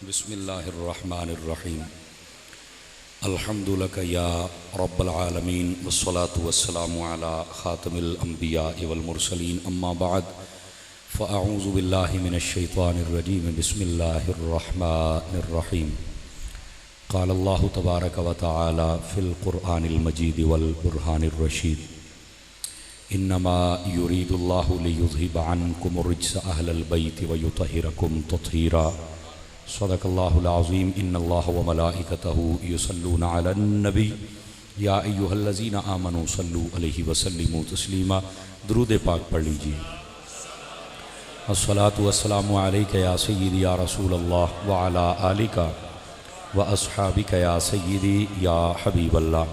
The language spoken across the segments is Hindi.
बिस्मिल्लाहिर्रहमानिर्रहीम। अल्हम्दुलिल्लाह या रब्बल आलमीन वस्सलातु वस्सलामु अला खातमिल अंबिया वल मुरसलीन अम्मा बाद फ़अऊज़ु बिल्लाहि मिनश शैतानिर रजीम। बिस्मिल्लाहिर्रहमानिर्रहीम। क़ालल्लाहु तबारक व तआला फ़िल क़ुरआनिल मजीद वल बुरहानिर रशीद। इन्नमा युरीदुल्लाहु लियुज़हिब अन्कुमुर रिज्स अहलल बैति व युतहिरकुम तत्हीरा। सदक़ल्लाहुल अज़ीम। इन्नल्लाह व मलाइकतहु युसल्लूना अलन नबी या अय्युहल्लज़ीना आमनू सल्लू अलैहि व सल्लिमू तस्लीमा। दुरूद पाक पढ़ लीजिए। अस्सलातु वस्सलामु अलैका या सय्यदी या रसूलल्लाह व अला आलिका व अस्हाबिका या सय्यदी या हबीबल्लाह।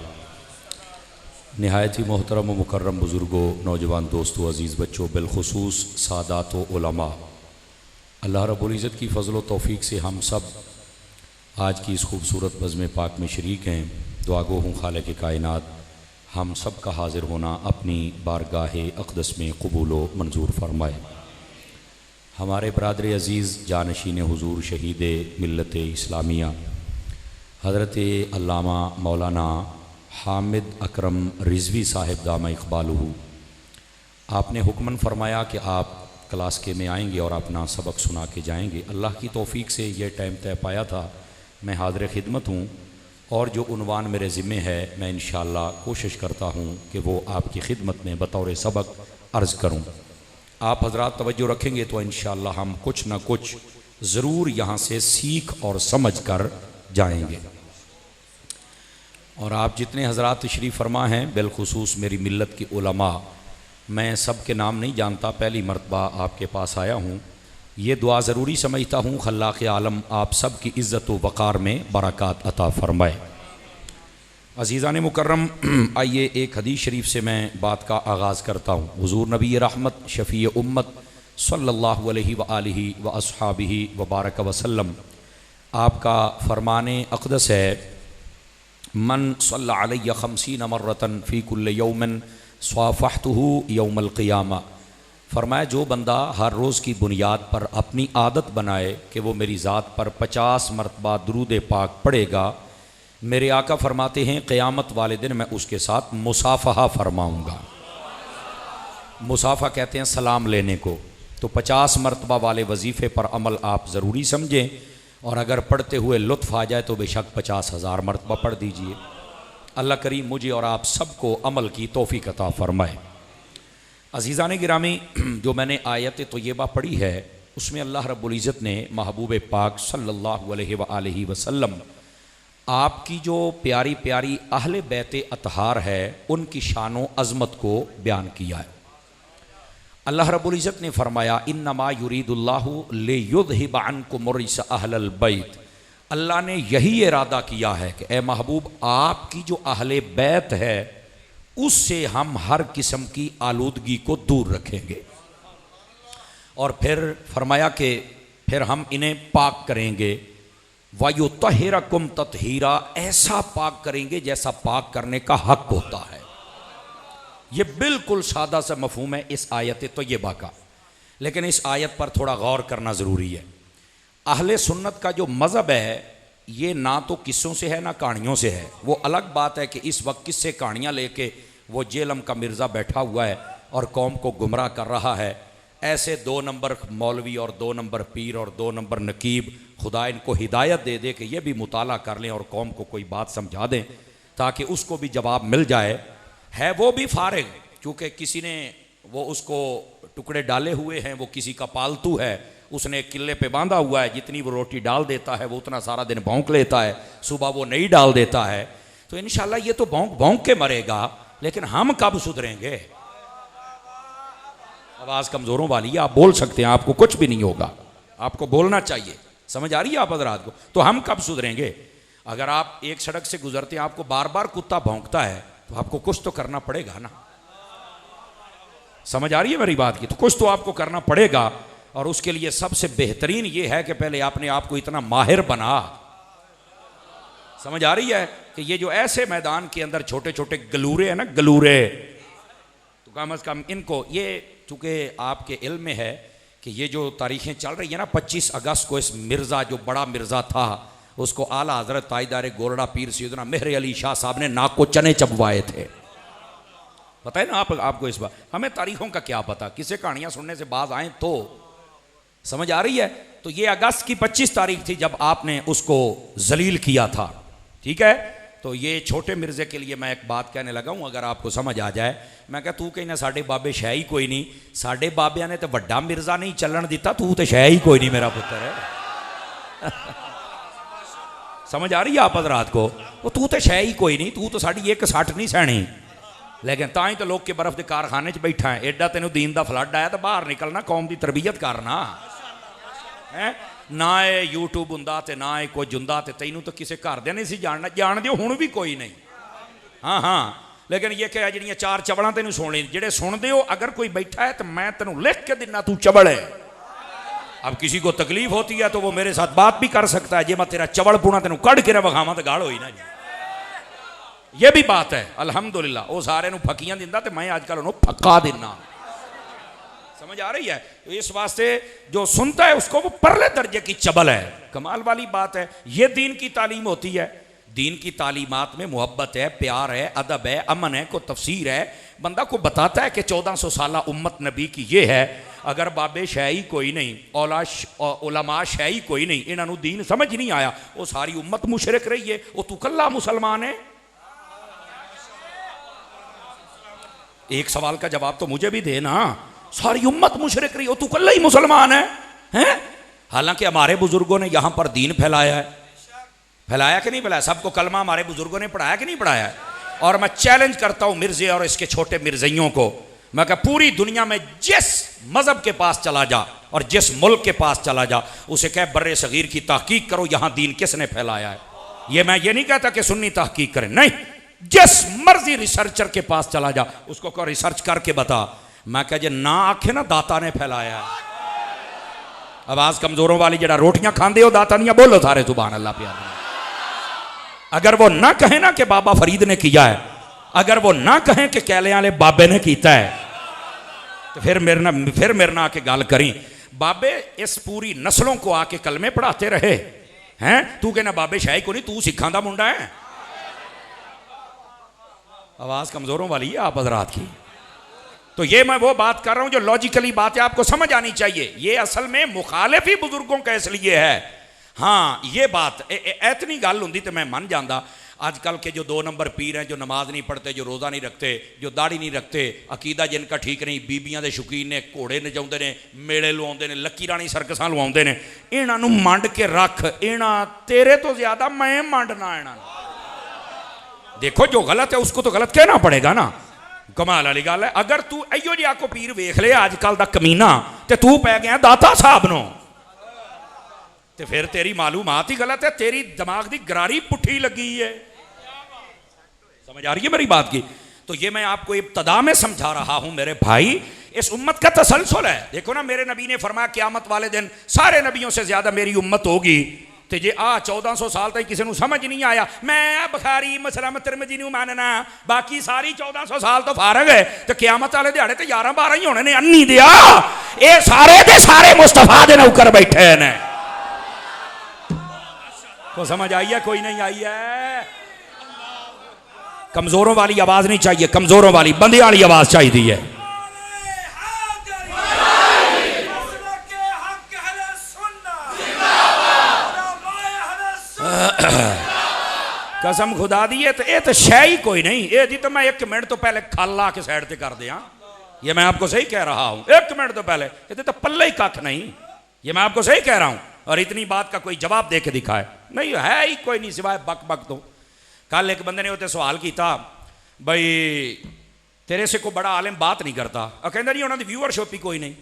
निहायत ही मोहतरम व मुकर्रम बुज़ुर्गों, नौजवान दोस्तों, अज़ीज़ बच्चों, बिलखुसूस सादात व उलमा, अल्लाह रब्बुल इज़्ज़त की फ़ज़ल व तौफ़ीक़ से हम सब आज की इस खूबसूरत बज़्म पाक में शरीक हैं। दुआगो हूँ खालिक़ कायनात हम सब का हाज़िर होना अपनी बारगाह अक़दस में क़बूल व मंजूर फ़रमाए। हमारे बरादर अज़ीज़ जानशीन हुज़ूर शहीद मिल्लत इस्लामिया हज़रत अल्लामा मौलाना हामिद अकरम रिज़वी साहिब दामा इक़बालुहु, आपने हुक्मन फ़रमाया कि आप क्लास के में आएंगे और अपना सबक सुना के जाएंगे। अल्लाह की तौफ़ीक़ से ये टाइम तय पाया था। मैं हाज़िर खिदमत हूँ और जो उन्वान मेरे ज़िम्मे है मैं इंशाअल्लाह कोशिश करता हूँ कि वो आपकी खिदमत में बतौर सबक अर्ज़ करूँ। आप हज़रात तवज्जो रखेंगे तो इंशाअल्लाह हम कुछ न कुछ ज़रूर यहाँ से सीख और समझ कर जाएंगे। और आप जितने हज़रात तशरीफ़ फरमा हैं, बिलखुसूस मेरी मिल्लत की उलमा, मैं सब के नाम नहीं जानता, पहली मरतबा आपके पास आया हूँ। ये दुआ ज़रूरी समझता हूँ, खल्लाक़ आलम आप सब की इज़्ज़त व वक़ार में बरक़ात अता फ़रमाए। अज़ीज़ान मुकर्रम, आइए एक हदीस शरीफ से मैं बात का आगाज़ करता हूँ। हुज़ूर नबी रहमत शफ़ी उम्मत सल्लल्लाहु अलैहि व आलिहि व अस्हाबिहि व बारक वसल्लम, आपका फ़रमाने अक़दस है, मन सल्ला अलैया खमसीन मर्रतन फ़ी कुल्लि यौमिन स्वाफ़हतुहु यौमल क़ियामा। फ़रमाया जो बंदा हर रोज़ की बुनियाद पर अपनी आदत बनाए कि वो मेरी ज़ात पर 50 मरतबा दुरूद पाक पढ़ेगा, मेरे आका फ़रमाते हैं क़यामत वाले दिन मैं उसके साथ मुसाफ़हा फ़रमाऊँगा। मुसाफ़ा कहते हैं सलाम लेने को। तो 50 मरतबा वाले वजीफ़े पर अमल आप ज़रूरी समझें, और अगर पढ़ते हुए लुत्फ़ आ जाए तो बेशक 50,000 मरतबा पढ़ दीजिए। अल्लाह करीम मुझे और आप सबको अमल की तौफ़ीक़ अता फ़रमाए। अज़ीज़ान गिरामी, जो मैंने आयत तय्यबा पढ़ी है उसमें अल्लाह रब्बुल इज़्ज़त ने महबूब पाक सल्लल्लाहु अलैहि वसल्लम आपकी जो प्यारी प्यारी अहले बैत अतहार है उनकी शान व अज़मत को बयान किया है। अल्लाह रब्बुल इज़्ज़त ने फ़रमाया इन्नमा युरीदुल्लाहु लियुज़हिब अन्कुम रिज्स अहलल बैत। अल्लाह ने यही इरादा किया है कि ए महबूब, आपकी जो अहले बैत है उससे हम हर किस्म की आलूदगी को दूर रखेंगे। और फिर फरमाया कि फिर हम इन्हें पाक करेंगे। वयुत्तहिरकुम तत्हीरा, ऐसा पाक करेंगे जैसा पाक करने का हक होता है। ये बिल्कुल सादा सा मफहूम है इस आयत तय्यबा का, लेकिन इस आयत पर थोड़ा गौर करना ज़रूरी है। अहले सुन्नत का जो मज़हब है ये ना तो किस्सों से है ना कहानियों से है। वो अलग बात है कि इस वक्त किस्से कहानियाँ लेके वो जेलम का मिर्ज़ा बैठा हुआ है और कौम को गुमराह कर रहा है। ऐसे 2 नंबर मौलवी और 2 नंबर पीर और 2 नंबर नकीब खुदा इनको हिदायत दे दे कि ये भी मुताला कर लें और कौम को कोई बात समझा दें ताकि उसको भी जवाब मिल जाए। है वो भी फारिग, क्योंकि किसी ने वो उसको टुकड़े डाले हुए हैं, वो किसी का पालतू है, उसने किले पे बांधा हुआ है, जितनी वो रोटी डाल देता है वो उतना सारा दिन भौंक लेता है, सुबह वो नहीं डाल देता है। तो इंशाल्लाह ये तो भौंक भौंक के मरेगा, लेकिन हम कब सुधरेंगे? आवाज़ कमज़ोरों वाली है, आप बोल सकते हैं, आपको कुछ भी नहीं होगा, आपको बोलना चाहिए। समझ आ रही है आप हज़रात को? तो हम कब सुधरेंगे? अगर आप एक सड़क से गुजरते हैं, आपको बार बार कुत्ता भौंकता है तो आपको कुछ तो करना पड़ेगा ना। समझ आ रही है मेरी बात की? तो कुछ तो आपको करना पड़ेगा, और उसके लिए सबसे बेहतरीन ये है कि पहले आपने आपको इतना माहिर बना। समझ आ रही है कि ये जो ऐसे मैदान के अंदर छोटे छोटे गलूरे हैं ना, गलूरे, तो कम अज़ कम इनको, ये चूँकि आपके इल्म में है कि ये जो तारीखें चल रही है ना, 25 अगस्त को इस मिर्ज़ा, जो बड़ा मिर्ज़ा था, उसको आला हज़रत ताजदार गोरडा पीर सैयदना मेहर अली शाह साहब ने नाक को चने चबवाए थे। पता है ना आपको इस बात? हमें तारीखों का क्या पता, किसे कहानियां सुनने से बाज आए तो समझ आ रही है। तो ये अगस्त की 25 तारीख थी जब आपने उसको जलील किया था, ठीक है। तो ये छोटे मिर्जे के लिए मैं एक बात कहने लगा हूं, अगर आपको समझ आ जाए। मैं कहा तू कहना साढ़े बाबे शह ही कोई नहीं, साढ़े बाबिया ने तो वड्डा मिर्जा नहीं चलन दिता, तू तो शह ही कोई नहीं मेरा पुत्र है। समझ आ रही है आप हज़रात को? वो तू तो शह ही कोई नहीं, तू तो साड़ी एक सठ नहीं सहनी, लेकिन ताई तो लोग के बर्फ के कारखाने च बैठा है। एडा तेन दीन का फ्लड आया तो बाहर निकलना, कौम की तरबीयत करना है ना। ये यूट्यूब हुंदा ते ना ये कुछ हुंदा ते तैनू तो किसी घरदे नहीं सी जानना, जान दियो हुण भी कोई नहीं। हाँ हाँ, लेकिन ये क्या जिहड़ियां चार चबड़ां तेनू सुने, जेड़े सुनदे हो, अगर कोई बैठा है तो मैं तेनू लिख के दिना, तू चबड़ है। अब किसी को तकलीफ होती है तो वो मेरे साथ बात भी कर सकता है। जे मैं तेरा चबड़ पुणा तेनू कढ़ के ना वखावां तो गाल होई ना जी। ये भी बात है अल्हम्दुलिल्लाह। वो सारे नू फकियां दिंदा ते मैं अजकल उन्होंने फक्का दिना। समझ आ रही है? तो इस वास्ते जो सुनता है उसको वो परले दर्जे की चबल है। कमाल वाली बात है। ये दीन की तालीम होती है। दीन की तालीमात में मोहब्बत है, प्यार है, अदब है, अमन है, को तफसीर है। बंदा को बताता है कि 1400 साला उम्मत नबी की ये है। अगर बाबे शाही कोई नहीं, उलमा शाही कोई नहीं, इन्होंने दीन समझ नहीं आया, वो सारी उम्मत मुशरिक रही है। वो तू कल्ला मुसलमान है। एक सवाल का जवाब तो मुझे भी देना। सारी उम्मत मुशरिक रही हो, तू कल्ला ही मुसलमान है, हैं? हालांकि हमारे बुजुर्गों ने यहां पर दीन फैलाया है। फैलाया कि नहीं फैलाया? सबको कलमा हमारे बुजुर्गों ने पढ़ाया कि नहीं पढ़ाया है? और मैं चैलेंज करता हूं मिर्जे और इसके छोटे मिर्जइयों को, मैं कहा पूरी दुनिया में जिस मजहब के पास चला जा और जिस मुल्क के पास चला जा, उसे कह बर्रे सगीर की तहकीक करो, यहां दीन किसने फैलाया है। ये मैं ये नहीं कहता कि सुन्नी तहकीक करें, नहीं, जिस मर्जी रिसर्चर के पास चला जा, उसको कहो रिसर्च करके बता। मैं कह जे ना आखे ना दाता ने फैलाया है। आवाज कमजोरों वाली जरा रोटियां खांदे हो दाता नहीं, बोलो सारे सुभान अल्लाह प्यारे। अगर वो ना कहे ना कि बाबा फरीद ने किया है, अगर वो ना कहें कि कैले वाले बाबे ने किया है, तो फिर मेरे ना आके गल करी। बाबे इस पूरी नस्लों को आके कलमे पढ़ाते रहे हैं। तू कहना बाबे शाही को नहीं, तू सिखां दा मुंडा है। आवाज कमजोरों वाली है आप हजरात की। तो ये मैं वो बात कर रहा हूं जो लॉजिकली बात है, आपको समझ आनी चाहिए। ये असल में मुखालिफ ही बुजुर्गों का इसलिए है। हाँ, ये बात इतनी गल होंगी तो मैं मान जाता। आजकल के जो 2 नंबर पीर हैं, जो नमाज नहीं पढ़ते, जो रोज़ा नहीं रखते, जो दाढ़ी नहीं रखते, अकीदा जिनका ठीक नहीं, बीबियां दे शौकीन ने, घोड़े नचाउंदे ने, मेले लुआउंदे ने, लक्की रानी सर्कसां लुआउंदे ने, इन्हां नूं मंड के रख। इन्हां तेरे तो ज्यादा मैं मंडना इन्हां। देखो जो गलत है उसको तो गलत कहना पड़ेगा ना। कमाल वाली गल है। अगर तू इहो जिहा को पीर वेख ले अजकल दा कमीना, ते तू पै गया दाता साहब नो, ते फिर तेरी मालूमात ही गलत है, तेरी दिमाग दी गरारी पुठी लगी है। समझ आ रही है मेरी बात की? तो ये मैं आपको इब्तदा में समझा रहा हूं मेरे भाई, इस उम्मत का तसलसल है। देखो ना, मेरे नबी ने फरमाया क़यामत वाले दिन सारे नबियों से ज्यादा मेरी उम्मत होगी। तो जे 1400 साल तक किसी को समझ नहीं आया, मैं बुखारी मुस्लिम तिरमिज़ी नहीं मानना, बाकी सारी 1400 साल तो फारग है, तो क़यामत वाले दिहाड़े तो 11-12 ही होने ने। अन्नी दिया ये सारे दे सारे मुस्तफा दे नौकर बैठे ने। तो समझ आई है? कोई नहीं आई है? कमजोरों वाली आवाज नहीं चाहिए, कमजोरों वाली बंदे वाली आवाज चाहिए है। कसम खुदा दी है, तो ये तो शह ही कोई नहीं। ये जी तो मैं 1 मिनट तो पहले खाला के साइड पे कर दिया। ये मैं आपको सही कह रहा हूं, 1 मिनट तो पहले। ये तो पल्ले ही कख नहीं। ये मैं आपको सही कह रहा हूं। और इतनी बात का कोई जवाब दे के दिखाए नहीं है ही कोई नहीं, सिवाय बक बक। तो कल एक बंदे ने उसे सवाल किया, भाई तेरे से कोई बड़ा आलिम बात नहीं करता। कहता जी उन्होंने व्यूअरशिप ही कोई नहीं।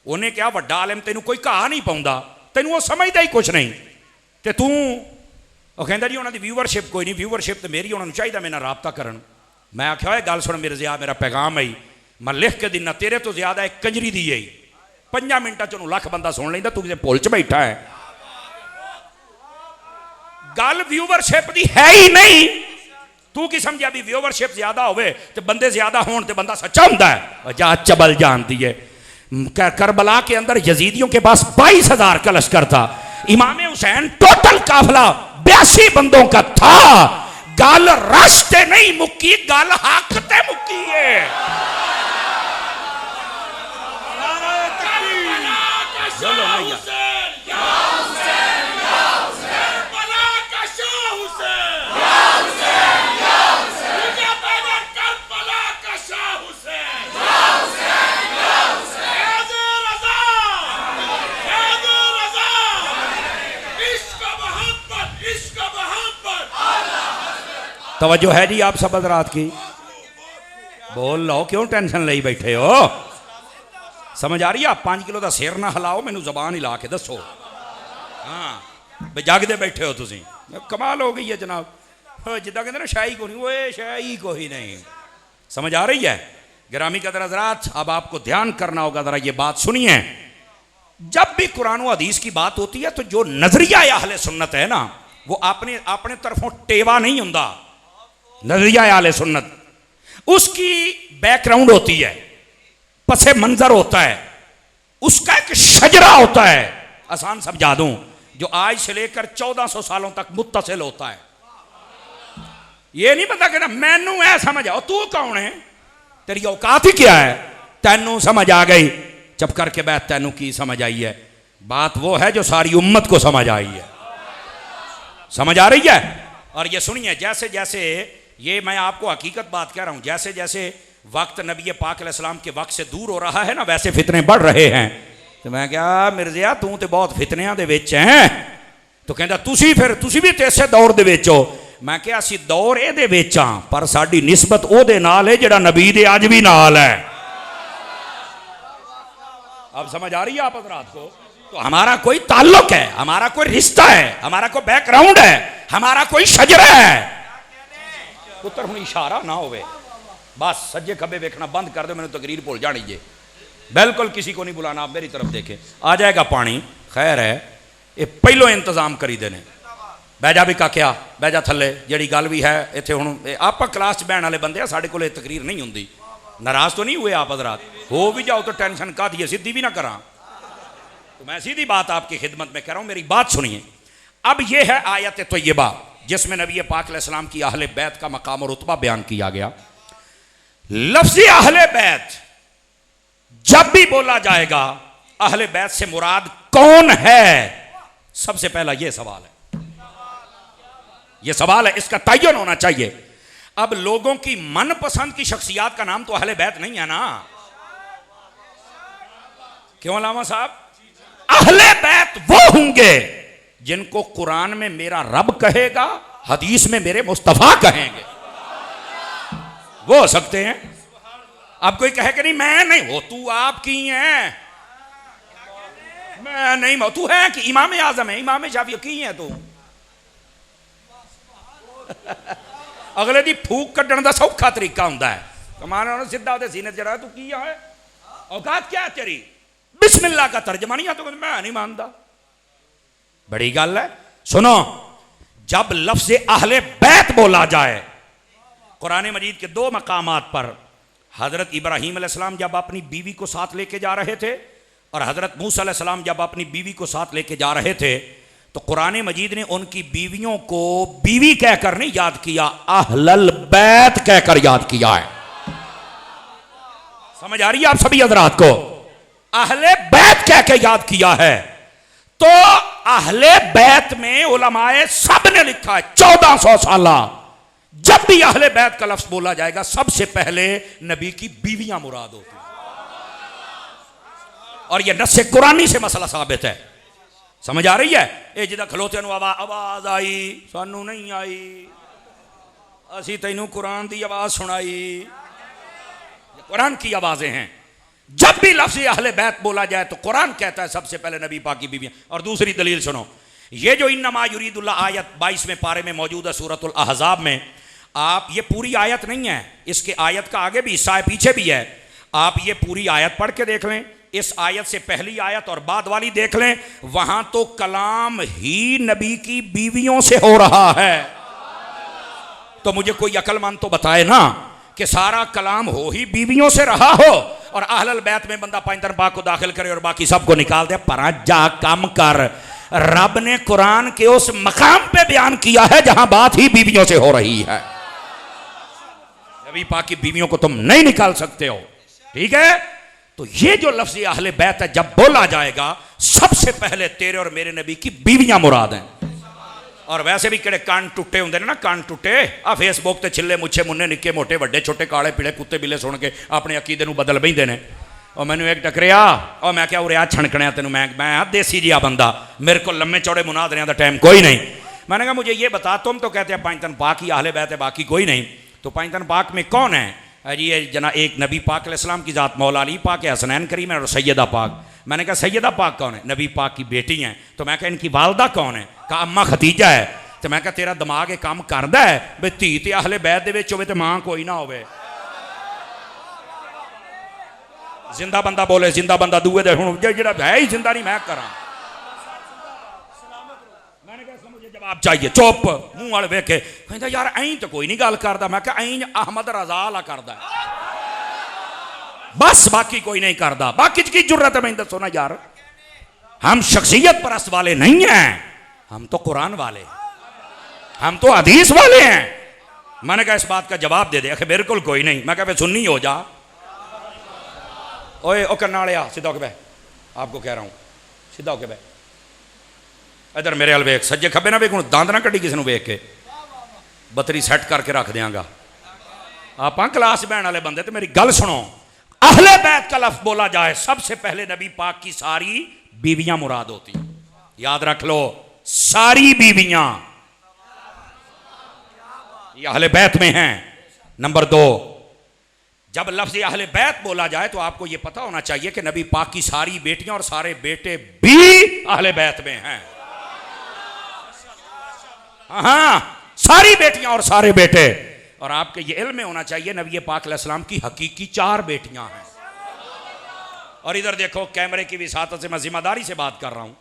उन्हें क्या वड्डा आलिम तेनों कोई कहा नहीं पाਉਂਦਾ, तेनों वो समझता ही कुछ नहीं, तो तू कहता जी उन्होंने व्यूअरशिप कोई नहीं। व्यूअरशिप तो मेरी उन्होंने चाहिए मेरे नाल राबता करन। मैं आख्या गल सुन मेरे जिया, मेरा पैगाम है, मैं लिख के दिना, तेरे तो ज्यादा एक कंजरी दी है। 5 मिनटां च 1 लाख बंदा सुन लेंदा, तू किसी पुल च बैठा है। गल व्यूअरशिप दी है ही नहीं। तू की समझा भी व्यूअरशिप ज्यादा होवे ते बंदे ज्यादा होण ते बंदा सच्चा हुंदा है? जा चबल जानती है। करबला के अंदर यजीदियों के पास 22,000 का लश्कर था। इमाम हुसैन टोटल काफिला 82 बंदों का था। गल रास्ते नहीं मुक्की, गल हाकते मुक्की है। तवज्जो है जी आप सब हज़रात की? बोल लो, क्यों टेंशन ले बैठे हो? समझ आ रही है? आप 5 किलो का सिर ना हिलाओ, मैनू जबान हिला के दसो। हाँ जागते बैठे हो तुसी, कमाल हो गई है जनाब। जिदा कहते ना शाही को नहीं, वो शाही को ही नहीं। समझ आ रही है? गिरामी कदर हज़रात, अब आपको ध्यान करना होगा, जरा ये बात सुनिए। जब भी कुरान व हदीस की बात होती है तो जो नजरिया अहले सुन्नत है ना, वो अपने अपने तरफों टेवा नहीं होता। नजरिया अहले सुन्नत, उसकी बैकग्राउंड होती है, पसे मंजर होता है, उसका एक शजरा होता है। आसान समझा दूं, जो आज से लेकर 1400 सालों तक मुत्तसिल होता है। ये नहीं पता कि ना मैनू ऐ समझ आओ, तू कौन है, तेरी औकात ही क्या है, तैनू समझ आ गई, चुप करके बैठ, तैनू की समझ आई है? बात वो है जो सारी उम्मत को समझ आई है। समझ आ रही है? और ये सुनिए, जैसे जैसे ये मैं आपको हकीकत बात कह रहा हूं, जैसे जैसे वक्त नबी पाक अलैहिस्सलाम के वक्त से दूर हो रहा है ना, वैसे फितने बढ़ रहे हैं। तो मैं क्या मिर्जिया तू तो बहुत फितनियां दे विच हैं। तो कहता तुसी फिर तुसी भी तो इसे दौर दे विच हो। मैं क्या असी दौर ए विच हां, पर साडी निस्बत ओदे नाल है जिहड़ा नबी दे अज भी नाल है। अब समझ आ रही है आप हज़रात को? तो हमारा कोई ताल्लुक है, हमारा कोई रिश्ता है, हमारा कोई बैकग्राउंड है, हमारा कोई शजरा है। पुत्र हूं इशारा ना होवे, बस सज्जे खब्बे देखना बंद कर दो, मैंने तकरीर भूल जानी जे। बिल्कुल किसी को नहीं बुलाना, आप मेरी तरफ देखें। आ जाएगा पानी, खैर है, ये पहलो इंतजाम करी देने। बह जा भी काकिया, बह जा थले, जी गल भी है इतने हूँ आप क्लास च बहन वाले बंदे, साढ़े को तकरीर नहीं होंगी। नाराज तो नहीं हुए आप हज़रात? हो भी जाओ तो टेंशन का दी, सीधी भी ना करा। तो मैं सीधी बात आपकी खिदमत में कह रहा हूँ, मेरी बात सुनिए। अब यह है आयत तय्यबा, जिसमें नबी पाक अलैहिस्सलाम की अहले बैत का मकाम और रुतबा बयान किया गया। लफ्ज़ अहले बैत जब भी बोला जाएगा, अहले बैत से मुराद कौन है? सबसे पहला यह सवाल है, यह सवाल है, इसका तयन होना चाहिए। अब लोगों की मनपसंद की शख्सियात का नाम तो अहले बैत नहीं है ना, क्यों अलामा साहब? अहले बैत वो होंगे जिनको कुरान में मेरा रब कहेगा, हदीस में मेरे मुस्तफा कहेंगे, वो हो सकते हैं। अब कोई कहे कि नहीं मैं नहीं, वो तू आपकी है, मैं नहीं, तू है कि इमाम आजम है, इमाम शाफी की है तू। अगले दी फूक कड्डण दा सौखा तरीका हुंदा है, कमाना सीधा उहदे सीने चढ़ा, तू की है, औकात क्या है तेरी? बिस्मिल्लाह का तर्जमा नहीं आता, मैं नहीं मानता। बड़ी गल है। सुनो, जब लफ्ज़ अहले बैत बोला जाए, कुरान मजीद के 2 मकामात पर हज़रत इब्राहीम अलैहिस्सलाम जब अपनी बीवी को साथ लेके जा रहे थे, और हज़रत मूसा अलैहिस्सलाम जब अपनी बीवी को साथ लेके जा रहे थे, तो कुरान मजीद ने उनकी बीवियों को बीवी कहकर नहीं याद किया, अहलल बैत कहकर याद किया है। समझ आ रही है आप सभी हज़रात को? अहले बैत कह के याद किया है। तो अहले बैत में उलमाए सब ने लिखा है 1400 साला, जब भी अहले बैत का लफ्ज बोला जाएगा, सबसे पहले नबी की बीवियां मुराद होती है, और यह नस्से कुरानी से मसला साबित है। समझ आ रही है? ये जिदा खलोते आवाज आई, सानू नहीं आई, असी तैनू कुरान की आवाज सुनाई, कुरान की आवाजें हैं। जब भी लफ्ज़ अहले बैत बोला जाए तो कुरान कहता है सबसे पहले नबी पाक की बीवियां। और दूसरी दलील सुनो, ये जो इन्नमा युरीदुल्लाह आयत 22वें पारे में मौजूद है सूरतुल अहज़ाब में, आप ये पूरी आयत नहीं है, इसके आयत का आगे भी हिस्सा है, पीछे भी है। आप ये पूरी आयत पढ़ के देख लें, इस आयत से पहली आयत और बाद वाली देख लें, वहां तो कलाम ही नबी की बीवियों से हो रहा है। तो मुझे कोई अक्लमंद तो बताए ना कि सारा कलाम हो ही बीवियों से रहा हो, और अहलल बैत में बंदा पैंतन पाक को दाखिल करे और बाकी सबको निकाल दे। पर जा कम कर, रब ने कुरान के उस मकाम पे बयान किया है जहां बात ही बीवियों से हो रही है। नबी पाक की बीवियों को तुम नहीं निकाल सकते हो, ठीक है। तो ये जो लफ्ज़ अहले बैत है, जब बोला जाएगा सबसे पहले तेरे और मेरे नबी की बीवियां मुराद हैं। और वैसे भी किड़े कान टुटे होंगे ना, कान टुटे आ फेसबुक ते छिले मुच्छे मुन्ने निक्के मोटे वड्डे छोटे काले पीले कुत्ते बिल्ले सुन के अपने अकीदे नूं बदल बैठे ने। और मैनू एक टकरिया और मैं क्या उरे आ छणकणिया तेनों, मैं देसी जिहा बंदा, मेरे को लम्बे चौड़े मुनादरियां का टाइम कोई नहीं। मैंने कहा मुझे ये बता, तुम तो कहते हैं पंजतन पाक ही अहले बैत है बाकी कोई नहीं, तो पंजतन पाक में कौन है जी? ये जना एक नबी पाक अलैहिस्सलाम की ज़ात मौला अली पाक है, हसनैन करीम है और सैयदा पाक। मैंने कहा सैयदा पाक कौन है? नबी पाक की बेटी हैं। तो मैं कहा इनकी वालदा कौन है? कहा अम्मा खतीजा है। तो मैं कहा तेरा दिमाग एक काम करता है भी धी ते अहले बैत दे विच होवे ते मां कोई ना होवे। जिंदा बंदा बोले, जिंदा बंदा दूए दे हुण जेड़ा है ही जिंदा नहीं मैं करा। मैंने कहा मुझे जवाब चाहिए। चुप, मुंह वाले वेखे कहंदा यार ऐं तो कोई नहीं गल करदा। मैं कहा ऐं अहमद रजा ला करदा बस, बाकी कोई नहीं करदा। बाकी की जरूरत है? मैं दसो ना यार, हम शख्सियत परस्त वाले नहीं हैं, हम तो कुरान वाले, हम तो हदीस वाले हैं। मैंने कहा इस बात का जवाब दे दे। आखे बिल्कुल कोई नहीं। मैं कहा सुन्नी हो जा। ओए ओ करनालिया सीधा होके बह, आपको कह रहा हूं सीधा होके बह। इधर मेरे हल वेख, सज्जे खब्बे ना वेख, हूं दंद ना कड्डी किसी को वेख के, बतरी सैट करके रख देंगा। आप क्लास बहन वाले बंदे। तो मेरी गल सुनो, अहले बैत का लफ्ज बोला जाए सबसे पहले नबी पाक की सारी बीवियां मुराद होती। याद रख लो, सारी बीवियां ये अहले बैत में हैं। नंबर 2, जब लफ्ज़ अहले बैत बोला जाए तो आपको यह पता होना चाहिए कि नबी पाक की सारी बेटियां और सारे बेटे भी अहले बैत में हैं। हाँ, सारी बेटियां और सारे बेटे। और आपके ये इल्म में होना चाहिए नबी पाक अलैहिस्सलाम की हकीकी 4 बेटियां हैं। और इधर देखो, कैमरे की विसातत से मैं जिम्मेदारी से बात कर रहा हूं।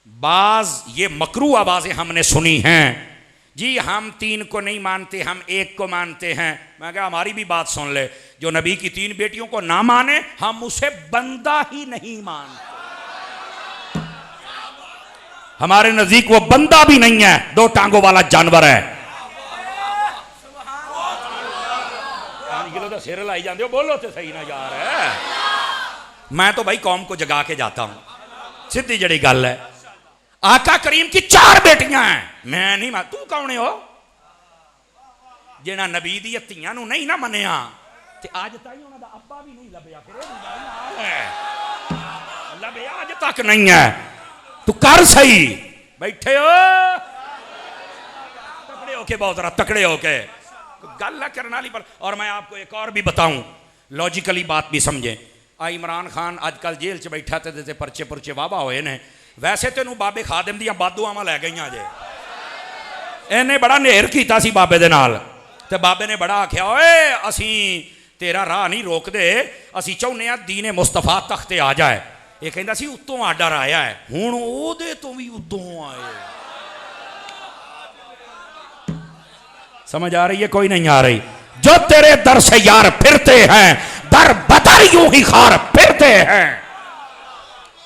बाज ये मकरू आवाजें हमने सुनी हैं जी, हम 3 को नहीं मानते, हम 1 को मानते हैं। मैं कहा हमारी भी बात सुन ले, जो नबी की 3 बेटियों को ना माने हम उसे बंदा ही नहीं मानते। हमारे नजदीक वो बंदा भी नहीं है, 2 टांगों वाला जानवर है। सिर लाई जाते हो, बोलो तो सही ना यार है। मैं तो भाई कौम को जगा के जाता हूं, सीधी जड़ी गल है। आका करीम की 4 बेटियां हैं, मैं नहीं मान। तू कौन हो जिन्हें नबी दी धीआं नूं नहीं ना मनिया? ते अज ताई उन्हां दा अब्बा भी नहीं लभया, फिर लभया अज तक नहीं है। तू कर सही, बैठे हो तकड़े होके, बहुत जरा तकड़े होके गल करने वाली। और मैं आपको एक और भी बताऊं, लॉजिकली बात भी समझे। इमरान खान अजकल जेल च बैठा ते परचे पुरचे वाहवा होए ने। वैसे तेन बाबे खादिम दियां बादुआवां लै गई जे, इन्हें बड़ा नेर किया सी बाबे दे नाल। ते बाबे ने बड़ा आख्या ओए असी तेरा राह नहीं रोकते, असी चाहुंदे आ दीने मुस्तफा तख्ते आ जाए। ये कहंदा सी उत्तों आर्डर आया है, हुण ओहदे तो भी उत्तों आए। समझ आ रही है? कोई नहीं आ रही? जो तेरे दर से यार फिरते हैं, दर बदर यूं ही खार फिरते हैं।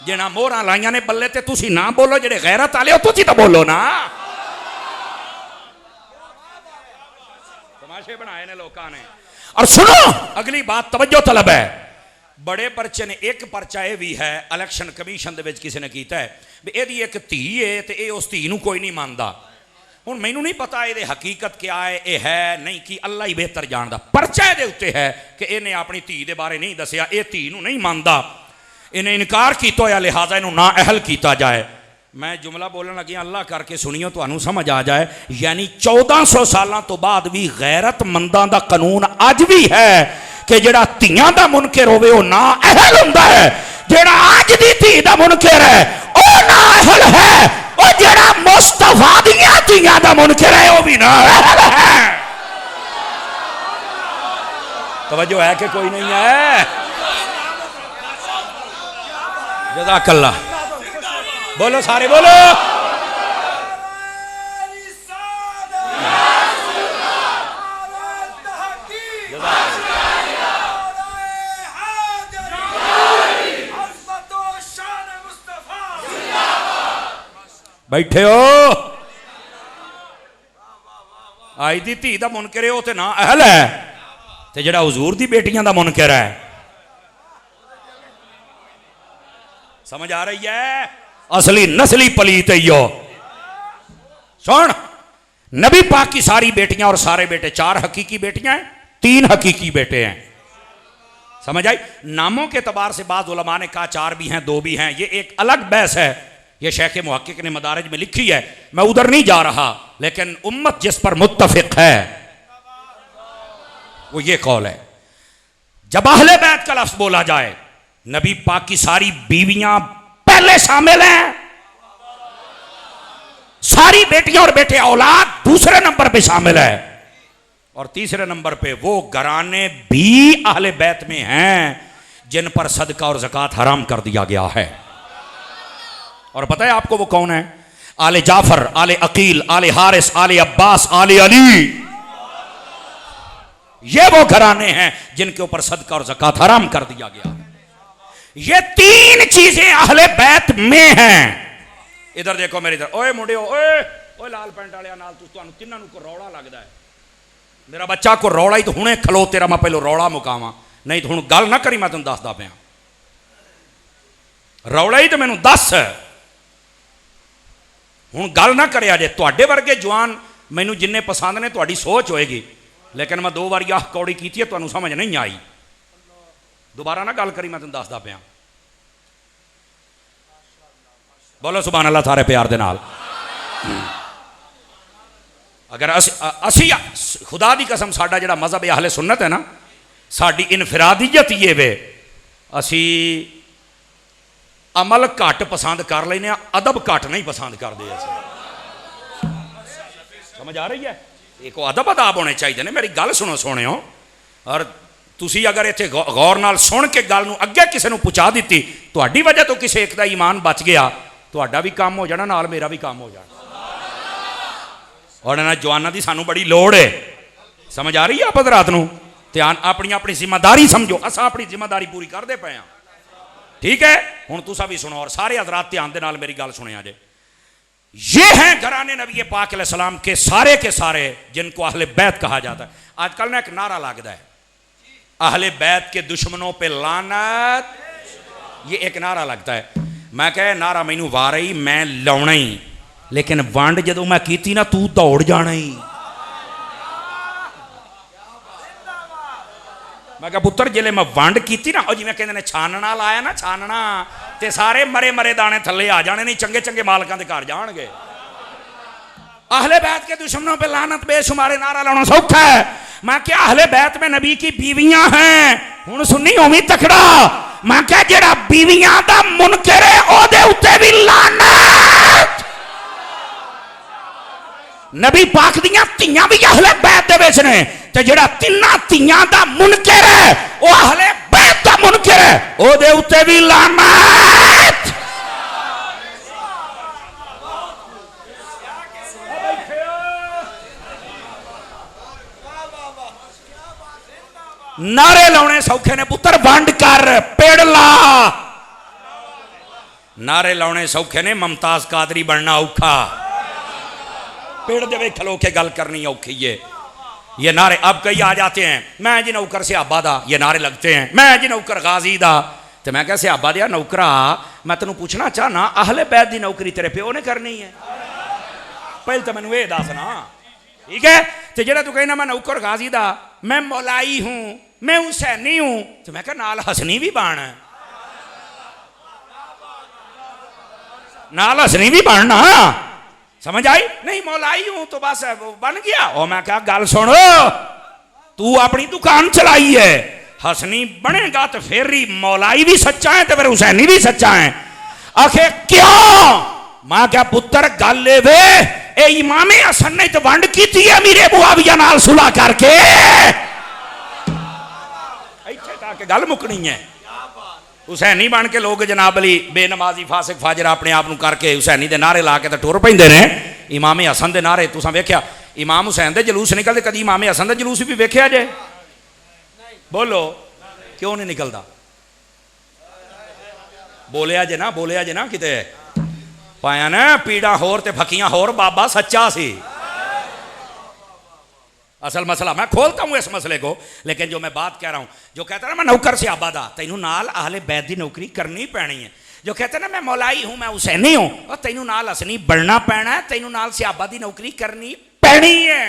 जिन्ना मोहरा लाइया ने बल्ले ते तुसी ना बोलो, जेड़े गैरत आले हो तुसी तो बोलो ना। तमाशे बनाए ने लोकां ने। और सुनो, अगली बात तवज्जो तलब है। बड़े परचे ने एक परचा यह भी है, इलेक्शन कमीशन दे विच किसी ने कीता है भी एदी एक धी है ते ये उस धी नूं कोई नहीं मानदा। हुण मैनूं नहीं पता ये हकीकत क्या है, ये है नहीं कि अल्लाह ही बेहतर जानदा। परचा ये उत्ते है कि इन्हें अपनी धी दे बारे नहीं दसिया, ये धी नूं नहीं मानदा, इन्हें इनकार किया होया, लिहाजा इन्हूं ना अहल किया जाए। मैं जुमला बोलन लगी, अल्लाह करके सुनियो तो समझ आ जाए। यानी 1400 साल तो बाद भी गैरतमंदां दा कानून अज भी है कि जेड़ा धीआं दा मुनकर होवे वो ना अहल हुंदा है, जेड़ा अज दी धी दा मुनकर है वो ना अहल है, और जेड़ा मुस्तफा दियां धीआं दा मुनकर है वो भी ना अहल है। तवज्जो है कि कोई नहीं है? जज़ाकल्लाह। बोलो सारे बोलो। बैठे हो आई दी धी का मुनकर है, वो तो ना अहल है, ते जड़ा हुजूर दी बेटियां का मुनकर है। समझ आ रही है? असली नस्ली पलीत है। सुन, नबी पाक की सारी बेटियां और सारे बेटे, 4 हकीकी बेटियां हैं, 3 हकीकी बेटे हैं। समझ आई? नामों के एतबार से बाद उलमा ने कहा 4 भी हैं, 2 भी हैं, ये एक अलग बहस है, ये शेख मुहक्किक ने मदारिज में लिखी है, मैं उधर नहीं जा रहा। लेकिन उम्मत जिस पर मुत्तफिक है वो ये कौल है। जब अहले बैत का लफ्ज बोला जाए, नबी पाक की सारी बीवियां पहले शामिल हैं, सारी बेटियां और बेटे औलाद दूसरे नंबर पे शामिल है, और तीसरे नंबर पे वो घराने भी अहले बैत में हैं जिन पर सदका और ज़कात हराम कर दिया गया है। और पता है आपको वो कौन है? आले जाफर, आले अकील, आले हारिस, आले अब्बास, आले अली। ये वो घराने हैं जिनके ऊपर सदका और ज़कात हराम कर दिया गया है। ये 3 चीजें अहले बैत में हैं। इधर देखो मेरी तरफ, ओए मुंडियो, ओए ओए लाल पैंट वाले नाल तुहानू तिन्हां नू को रौला लगदा है। मेरा बच्चा को रौला ही तो हुणे खलो, तेरा मैं पहलो रौला मुकावां, नहीं तो हुण गल ना करी, मैं तुम दसदा पिया रौला ही तो मैनू दस, हुण गल ना करिया जे। तुहाडे वर्गे जवान मैनू जिन्ने पसंद ने, तुहाडी सोच होएगी, लेकिन मैं 2 बार आह कौड़ी की है, तुहानू समझ नहीं आई, दोबारा ना गल करी, मैं तुम दसदा पिया। बोलो सुभान अल्लाह सारे प्यार दे नाल। अगर असी खुदा दी कसम, साडा जिहड़ा मजहब अहले सुन्नत है ना, साडी इनफरादियत ये वे, असी अमल घट पसंद कर लेने, अदब घट नहीं पसंद करते। समझ आ रही है? एक अदब अदाब होने चाहिए ने। मेरी गल सुनो सोनियो, और तुसी अगर इत्थे गौर नाल सुन के गल नूं अगे किसी नूं पहुंचा दित्ती, तुहाडी वजह तो किसी एक दा ईमान बच गया, तुहाडा भी काम हो जाना, नाल मेरा भी काम हो जाना। और इन्हां जवानां दी सानूं बड़ी लोड़ है। समझ आ रही है? आप रात नूं ध्यान, अपनी अपनी जिम्मेदारी समझो, असां अपनी जिम्मेदारी पूरी करते पे हां, ठीक है? हुण तुसां भी सुनो, और सारे हजरात ध्यान दे नाल मेरी गल सुनिया जे। ये हैं घराने नबी पाक अलैहिस्सलाम के सारे जिनको अहले बैत कहा जाता है। आजकल ना एक नारा लगता है, अहले बैत के दुश्मनों पे लानत, ये एक नारा लगता है। मैं कह नारा मैनू वार ही, मैं लाउना ही, लेकिन वंड जदों मैं कीती ना, तू दौड़ जाना ही। मैं कहा पुत्र जिले मैं वंड की ना, और जिवें कहंदे ने छानना लाया ना, छानना, ते सारे मरे मरे दाने थले आ जाने, नहीं चंगे चंगे मालकां दे घर जाणगे। अहले बैत के दुश्मनों पे लानत बेशुमारे नारा लाना सौखा है। मैं क्या अहले बैत में नबी की बीवियां हैं, हुण सुन्नी होवी तकड़ा। मैं क्या जेड़ा बीवियां दा मुनकर है, ओदे उत्ते भी लानत। नबी पाक दियां तियां भी अहले बैत दे विच ने, ते जेड़ा तिन्ना तियां दा मुनकर है, वो अहले बैत दा मुनकर है, ओदे उत्ते भी लानत। नारे लाने सौखे ने पुत्र, वंड कर, पेड़ ला। नारे लाने सौखे ने, मुमताज कादरी बनना औखा। पेड़ दे खलो के गल करनी औखी है। ये नारे अब कई आ जाते हैं, मैं जी नौकर सिहाबा दा, ये नारे लगते हैं, मैं जी नौकर गाजी दा। तो मैं क्या सिहाबा दिया नौकरा, मैं तेन पूछना चाहना, अहले बैत दी नौकरी तेरे प्यो ने करनी है? पहले तो मैनू ये दस ना, ठीक है? तो जेड़ा तू कहना मैं नौकर गाजी दा, मैं मौलाई हूं, मैं हुसैनी हूं, तो मैं कहा नाल हसनी भी बन, नाल हसनी भी बनना। समझ आई? नहीं मौलाई हूं तो बस बन गया। और मैं क्या गल सुन, तू अपनी दुकान चलाई है, हसनी बनेगा तो फिर ही मौलाई भी सच्चा है, तो फिर हुसैनी भी सच्चा है। आखे क्यों? मैं क्या पुत्र गल वे, ए इमामे हसन ने तो वंड की थी अमीरे मुआविया नाल सुलह करके, इत्थे तक गल मुकनी है। हुसैनी बन के लोग जनाब अली बेनमाजी फासिक फाजर अपने आप करके हुसैनी दे नारे ला के तो टुर पैंदे ने। इमामे हसन दे नारे तुसां वेख्या, इमाम हुसैन दे जलूस निकलते, कदी इमामे हसन दे जलूस भी वेख्या जे? बोलो क्यों नहीं निकलता? बोलिया जे ना, बोलिया जे ना किते। पाया ना पीड़ा होर ते फकियां होर, बाबा सच्चा सी। असल मसला मैं खोलता हूं इस मसले को, लेकिन जो मैं बात कह रहा हूं, जो कहता है ना मैं नौकर से आबादा, तेनू नाल अहले बैत दी नौकरी करनी पैनी है। जो कहते हैं ना मैं मौलाई हूं, मैं हुसैनी हूं, और तेनू नाल हसनी बनना पैना है, तेनू नाल सिहाबा दी नौकरी करनी पैनी है।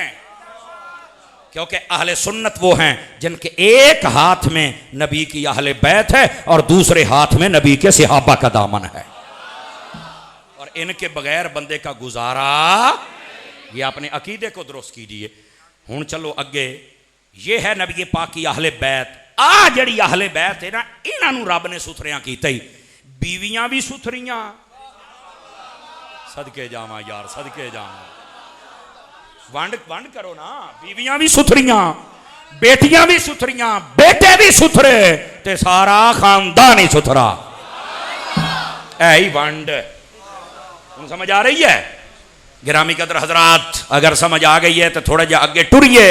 क्योंकि अहले सुन्नत वो हैं जिनके एक हाथ में नबी की अहले बैत है और दूसरे हाथ में नबी के सिहाबा का दामन है, और इनके बगैर बंदे का गुजारा। ये अपने अकीदे को दुरुस्त कीजिए। हुण चलो अगे, ये है नबी पाक की अहले बैत। आ जड़ी अहले बैत है ना, इन्हों रब ने सुथरियां कीता ही, बीवियां भी सुथरियां, सदके जावा यार, सदके जावा, वंड वंड करो ना, बीवियां भी सुथरियां, बेटियां भी सुथरियां, बेटे भी सुथरे, ते सारा खानदान ही सुथरा। ऐ ही वंड समझ आ रही है? गिरामी कदर हजरात, अगर समझ आ गई है तो थोड़ा जा आगे टुरिए।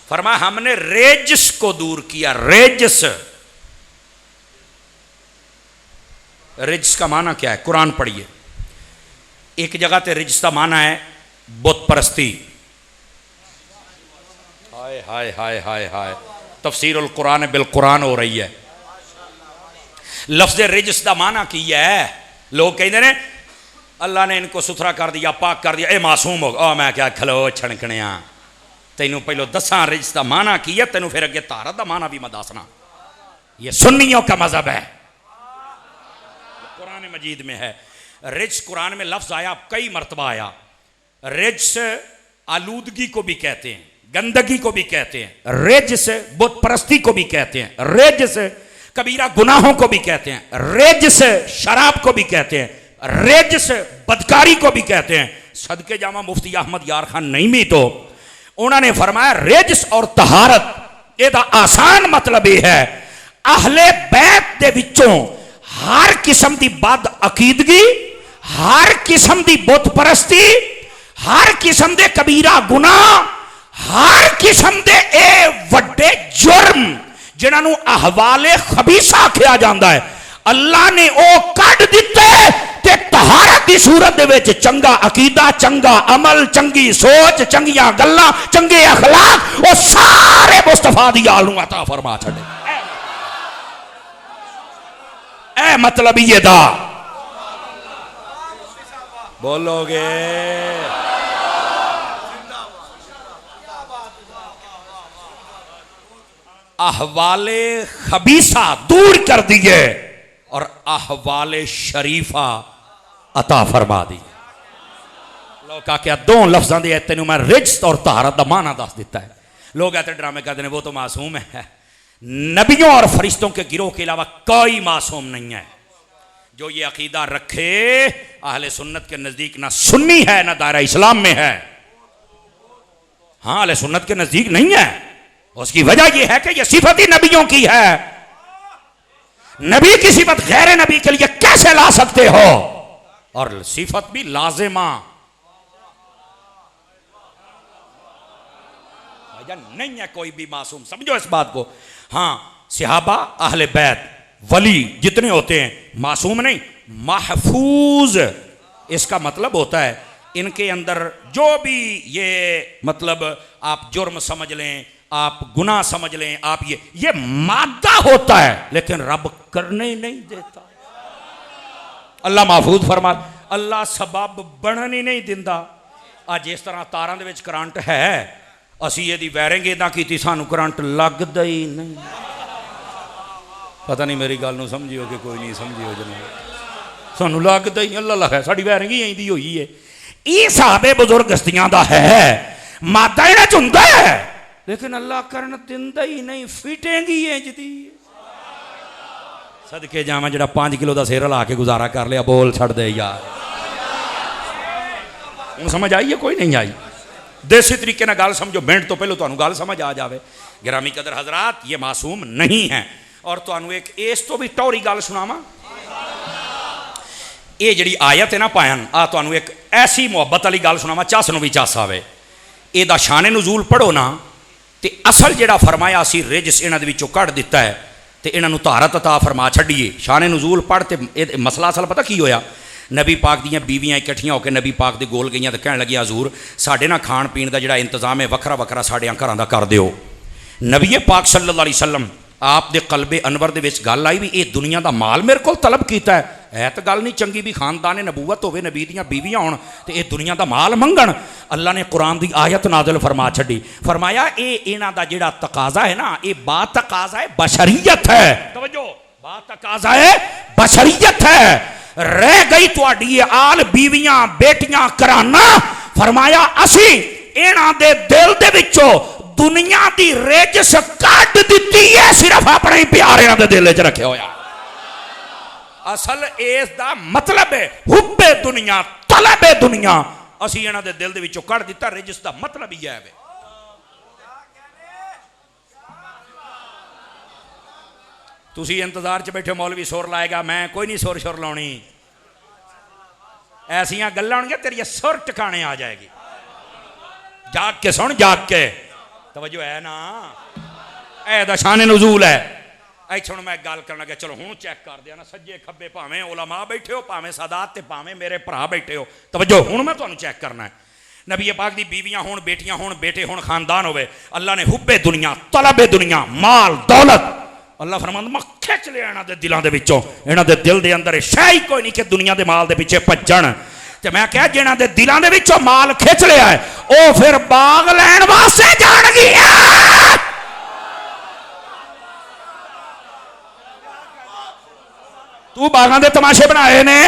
फरमा हमने रेजिस को दूर किया। रेजिस, रिज्स का माना क्या है? कुरान पढ़िए। एक जगह ते रिज्स का माना है बुत परस्ती। हाय हाय हाय हाय हाय, तफसीरुल कुरान बिल कुरान हो रही है। लफ्ज़ रिज्स का माना की है, लोग कहते हैं अल्लाह ने इनको सुथरा कर दिया, पाक कर दिया, ए मासूम हो गया। मैं क्या खलो छणकणिया, तेनों पहलो दसा रिज्स का माना की है, तेनों फिर अगे तारत का माना भी मैं दसना। ये सुन्नियों का मजहब है, कुरान मजीद में है। रिज्स कुरान में लफ्ज आया, कई मरतबा आया। रिज्स आलूदगी को भी कहते हैं, गंदगी को भी कहते हैं, रिज्स बुत परस्ती को भी कहते हैं, रिज्स कबीरा गुनाहों को भी कहते हैं, रिज्स शराब को भी कहते हैं, रिज्स बदकारी को भी कहते हैं। सदके जामा मुफ्ती अहमद यार खान नईमी तो उन्होंने फरमाया रिज्स और तहारत एदा आसान मतलब यह है, अहले बैत दे विचों हर किस्म की बद अकीदगी, हर किस्म की बुत परस्ती, हर किस्म के कबीरा गुनाह, हर किस्म के ए वड्डे जुर्म जिन्होंने अहवाले खबीसा आख्या जाता है, अल्लाह ने ओ कढ़ दिते ते तहारत की सूरत दे विच चंगा अकीदा, चंगा अमल, चंगी सोच, चंगियां गल्लां, चंगे अखलाक, वो सारे मुस्तफा दी आल नूं अता फरमा छड़े। ए मतलब ये दा बोलोगे? अहवाले खबीसा दूर कर दिए और अहवाले शरीफा अता फरमा दी। लोग क्या दो लफ्जां दे तेनों मैं रिज्स और तहारत का माना दस दिता है। लोग ऐसे ड्रामे करते हैं वो तो मासूम है। नबियों और फरिश्तों के गिरोह के अलावा कोई मासूम नहीं है। जो ये अकीदा रखे अहले सुन्नत के नजदीक ना सुन्नी है ना दायरा इस्लाम में है। हाँ, अहले सुन्नत के नजदीक नहीं है। उसकी वजह यह है कि यह सिफत ही नबियों की है। नबी की सिफत गैर नबी के लिए कैसे ला सकते हो? और सिफत भी लाजिमा नहीं है कोई भी मासूम, समझो इस बात को। हाँ, सिहाबा अहले बैत वली जितने होते हैं मासूम नहीं, महफूज। इसका मतलब होता है इनके अंदर जो भी ये मतलब आप जुर्म समझ लें, आप गुनाह समझ लें, आप ये मादा होता है, लेकिन रब करने ही नहीं देता। अल्लाह महफूज फरमा, अल्लाह सबब बनन ही नहीं दिंदा। आज इस तरह तारां दे विच करंट है, असी यदि वायरिंग इदा की सानू करंट लगदा ही नहीं। पता नहीं मेरी गल नूं समझियो कि कोई नहीं समझियो जनाब, सानू लगदा ही अल्लाह लखा साडी वायरिंग ही इंदी होई है। ये साहबे बुजुर्ग हस्तियां दा है, मादा इहनां च हुंदा है, लेकिन अल्लाह करन दिंदा ही नहीं। फिटेंगी इंजदी सदके जावा जिहड़ा 5 किलो का सिर ला के गुजारा कर लिया, बोल छड़ दे यार। हुण समझ आई है कोई नहीं आई? देसी तरीके ना गल समझो, मिनट तो पहले तुहानू गल समझ आ जाए। गिरामी कदर हजरात, ये मासूम नहीं है। और तुहानू एक इस तो भी टौरी गल सुनावा। ये जिहड़ी आयत है ना पायन, आ तुहानू एक ऐसी मुहब्बत वाली गल सुनावा, चस नूं भी चस आवे। इहदा शाने नुज़ूल पढ़ो ना, ते असल जिहड़ा फरमाया सी रिज्स इन्हां दे विचों कढ़ दिता है, ते इन्हां नूं तहारत अता फरमा छड्डीए। शाने नुज़ूल पढ़ ते मसला असल पता की होया, नबी पाक दियाँ बीवियाँ इकट्ठियां होकर नबी पाक के गोल गई तो कह लगी हजूर साढ़े ना खाण पीण का जिहड़ा इंतजाम है वखरा वखरा साढ़े घरों का कर दिओ। नबी पाक सल्लल्लाहु अलैहि वसल्लम आप दे कल्बे अनवर दे विच गल आई भी ये दुनिया का माल मेरे को तलब किया है तो गल नहीं चंगी भी खानदान नबूवत होवे नबी दियाँ बीवियाँ होण ते ये दुनिया का माल मंगण। अल्लाह ने कुरान की आयत नाज़िल फरमा छड्डी, फरमाया ये इन्हां दा जिहड़ा तकाजा है ना ये बा तकाजा है बशरीयत है। तवज्जो, बा तकाजा है बशरीयत है। रह गई तुहाडी ये आल बीवियां बेटियां घराना, फरमाया असी इन्हां दे दिल दे विचों दुनिया की रिजस कट दी है, सिर्फ अपने ही प्यारियां दे दिल च रखे होया। असल इसका मतलब है हुब्बे दुनिया तलबे दुनिया, असी इन्हां दे दिल दे विचों कट दिता। रिजस का मतलब ही है तुसी इंतजार च बैठे मौलवी सुर लाएगा, मैं कोई नहीं सुर शुर लाउणी। ऐसियां गल्लां होणगियां तेरी सुर टिकाने आ जाएगी। जाग के सुन, जाग के तवज्जो है ना, ए दा शान नुज़ूल है। इत्थे हुण मैं गल करन लगा, चलो हुण चेक कर दिया ना सज्जे खब्बे भावें उलमा बैठे हो भावें सादात ते भावें मेरे भरा बैठे हो। तवज्जो हुण मैं तुहानूं चेक करना है। नबी पाक दी बीवियां होण बेटियां होण बेटे होण खानदान होवे, अल्लाह ने हुब्बे दुनिया तलबे दुनिया माल दौलत अल्लाह फरमांदा मैं खिच लिया इन्हां दे दिलां दे विचों। इन्हां दे दिल दे अंदर शै ही कोई नहीं कि दुनिया दे माल दे पिछे भज्जण। ते मैं कहा जिन्हां दे दिलां दे विचों माल खिच लिया है ओ फिर बाग लैण वास्ते जाणगियां। तू बागां दे तमाशे बनाए ने।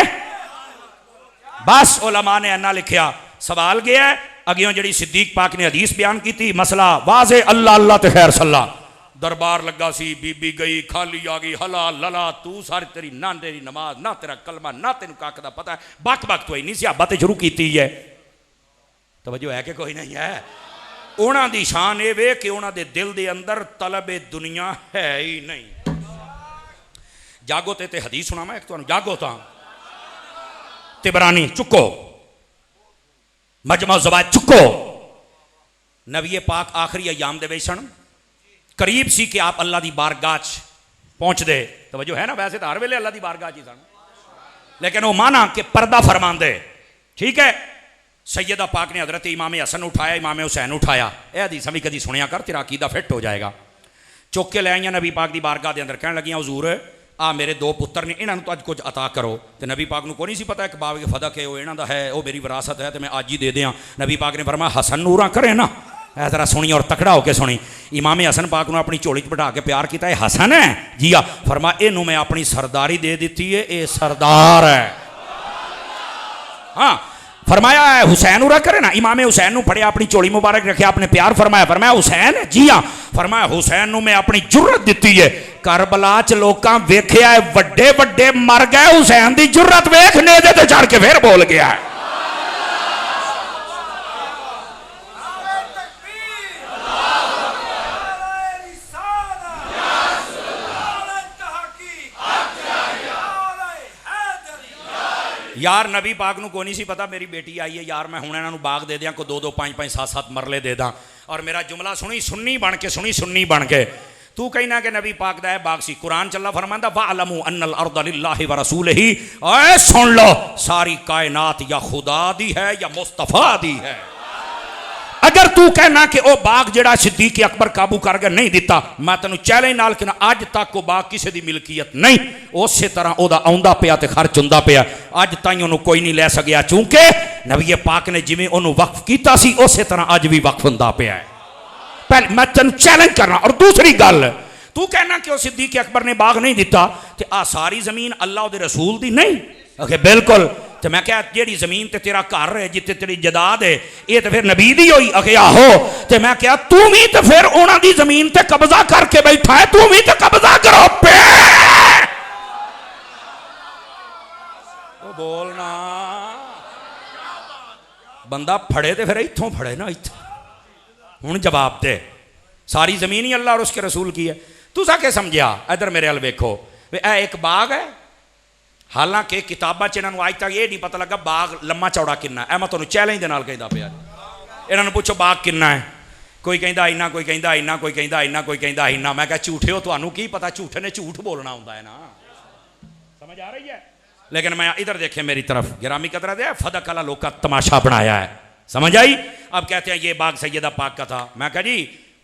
बस उलमा ने इन्ना लिखिया, सवाल गया अगियों जिहड़ी सिद्दीक पाक ने हदीस बयान की, मसला वाजे अल्लाह अल्लाह ते खैर सल्ला। दरबार लगा सी, बीबी गई खाली आ गई, हला लला तू सारी तेरी ना तेरी नमाज ना तेरा कलमा ना तेन कख का पता है, बक बक तो इन्नी सियाबा तो शुरू की है। तवज्जो है कि कोई नहीं है। उन्हां दी शान ये वे कि उन्हां दे दिल दे अंदर तलबे दुनिया है ही नहीं। जागो ते हदीस सुना मैं एक तुहानूं, जागो तां तिबरानी चुको, मजमा ज़वाइद चुको। नबी पाक आखिरी अयाम दे विच सन, करीब सी कि आप अल्लाह की बारगाह पहुँच दे। तवज्जो है ना, वैसे तो हर वेले अल्लाह की बारगाह ही सन, लेकिन वो माना कि पर्दा फरमांदे। ठीक है, सैयदा पाक ने हजरत इमाम हसन उठाया, इमाम हुसैन उठाया। यह हदीस भी कभी सुनिया कर, तेरा अकीदा फिट हो जाएगा। चुक के ले आईयां नबी पाक की बारगाह के अंदर, कह लगियां हुजूर आ मेरे दो पुत्र ने, इन्होंने तो अज कुछ अता करो। तो नबी पाक को नहीं सी पता एक बाब के फदक है, वो इन्हों का है, वो मेरी विरासत है, तो मैं अज ही दे दियाँ। नबी पाक ने फरमाया हसन नूरा करे ना, ऐ जरा सुनी और तकड़ा होकर सुनी। इमाम हसन पाक ने अपनी झोली च बिठा के प्यार किया, है हसन है जी आ, फरमा इनू मैं अपनी सरदारी दे दी है, ये सरदार है। हाँ फरमाया है हुसैन उरा करे ना, इमाम हुसैन नू फड़िया अपनी झोली मुबारक रखे, आपने प्यार फरमाया, फरमाया हुसैन है जी हाँ, फरमाया हुसैन नू मैं अपनी जुर्रत दी है। करबला च लोकां वेख्या है वड्डे वड्डे मर गए, हुसैन की जुर्रत वेख नेज़े ते चढ़ के फिर बोल गया है। यार नबी पाक नू कोई नहीं सी पता मेरी बेटी आई है, यार मैं हुण इन्हां नू बाग दे दियां, को दो दो पाँच पाँच सात सात मरले दे दा, और मेरा जुमला सुनी सुन्नी बन के, सुनी सुन्नी बन के। तू कहना कि नबी पाक दा बाग सी, कुरान चला फरमांदा वअलमू अन्नल अर्द लिल्लाहि व रसूलिही, ओए सुन लो सारी कायनात या खुदा दी है या मुस्तफा दी है। अगर तू कहना कि वह बाग जिहड़ा सिद्दीक अकबर काबू करके नहीं दिता, मैं तेन चैलेंज नाल कहना अज तक वो बाग किसी की मिलकीयत नहीं, उस तरह वह आउंदा पिया ते खर्च हुंदा पिया, अज ताईं उहनूं कोई नहीं लै सकिया, चूंकि नबी पाक ने जिवें उहनूं वक्फ कीता सी उस तरह अज भी वक्फ हुंदा पिया है। पहले मैं तेन चैलेंज करना। और दूसरी गल, तू कहना कि वह सिद्दीक अकबर ने बाग नहीं दिता, तो आ सारी जमीन अल्लाह दे रसूल दी नहीं? ओके बिल्कुल। तो मैं क्या जी जमीन ते तेरा घर है जिते तेरी जदाद है, ये तो फिर नबी दी होई? अगे आहो। तो मैं क्या तू भी तो फिर उन्हां दी जमीन ते कब्जा करके बैठा है, तू भी तो कब्जा करो पे। बोलना बंदा फड़े तो फिर इत्थों फड़े ना, इत्थों हुण जवाब दे। सारी जमीन ही अल्लाह और उसके रसूल की है। तुसा क्या समझिया? इधर मेरे हल वेखो, ए एक बाग है, हालांकि किताबा च इन्होंने अज तक ये नहीं पता लगा बाग लम्मा चौड़ा किन्ना है। मैं तुहानूं चैलेंज दे नाल कहदा पिया, इन्होंने पूछो बाग किन्ना है, कोई कहता इन्ना, कोई कहता इन्ना, कोई कहता इन्ना, कोई कहता इन्ना। मैं क्या झूठे हो, तुहानूं की पता, झूठे ने झूठ बोलना हुंदा है ना। समझ आ रही है? लेकिन मैं इधर देखे मेरी तरफ, गिरामी कदरा दे फदक अला लोग का तमाशा बनाया है, समझ आई। अब कहते हैं ये बाग सैयदा पाक का था। मैं कहा जी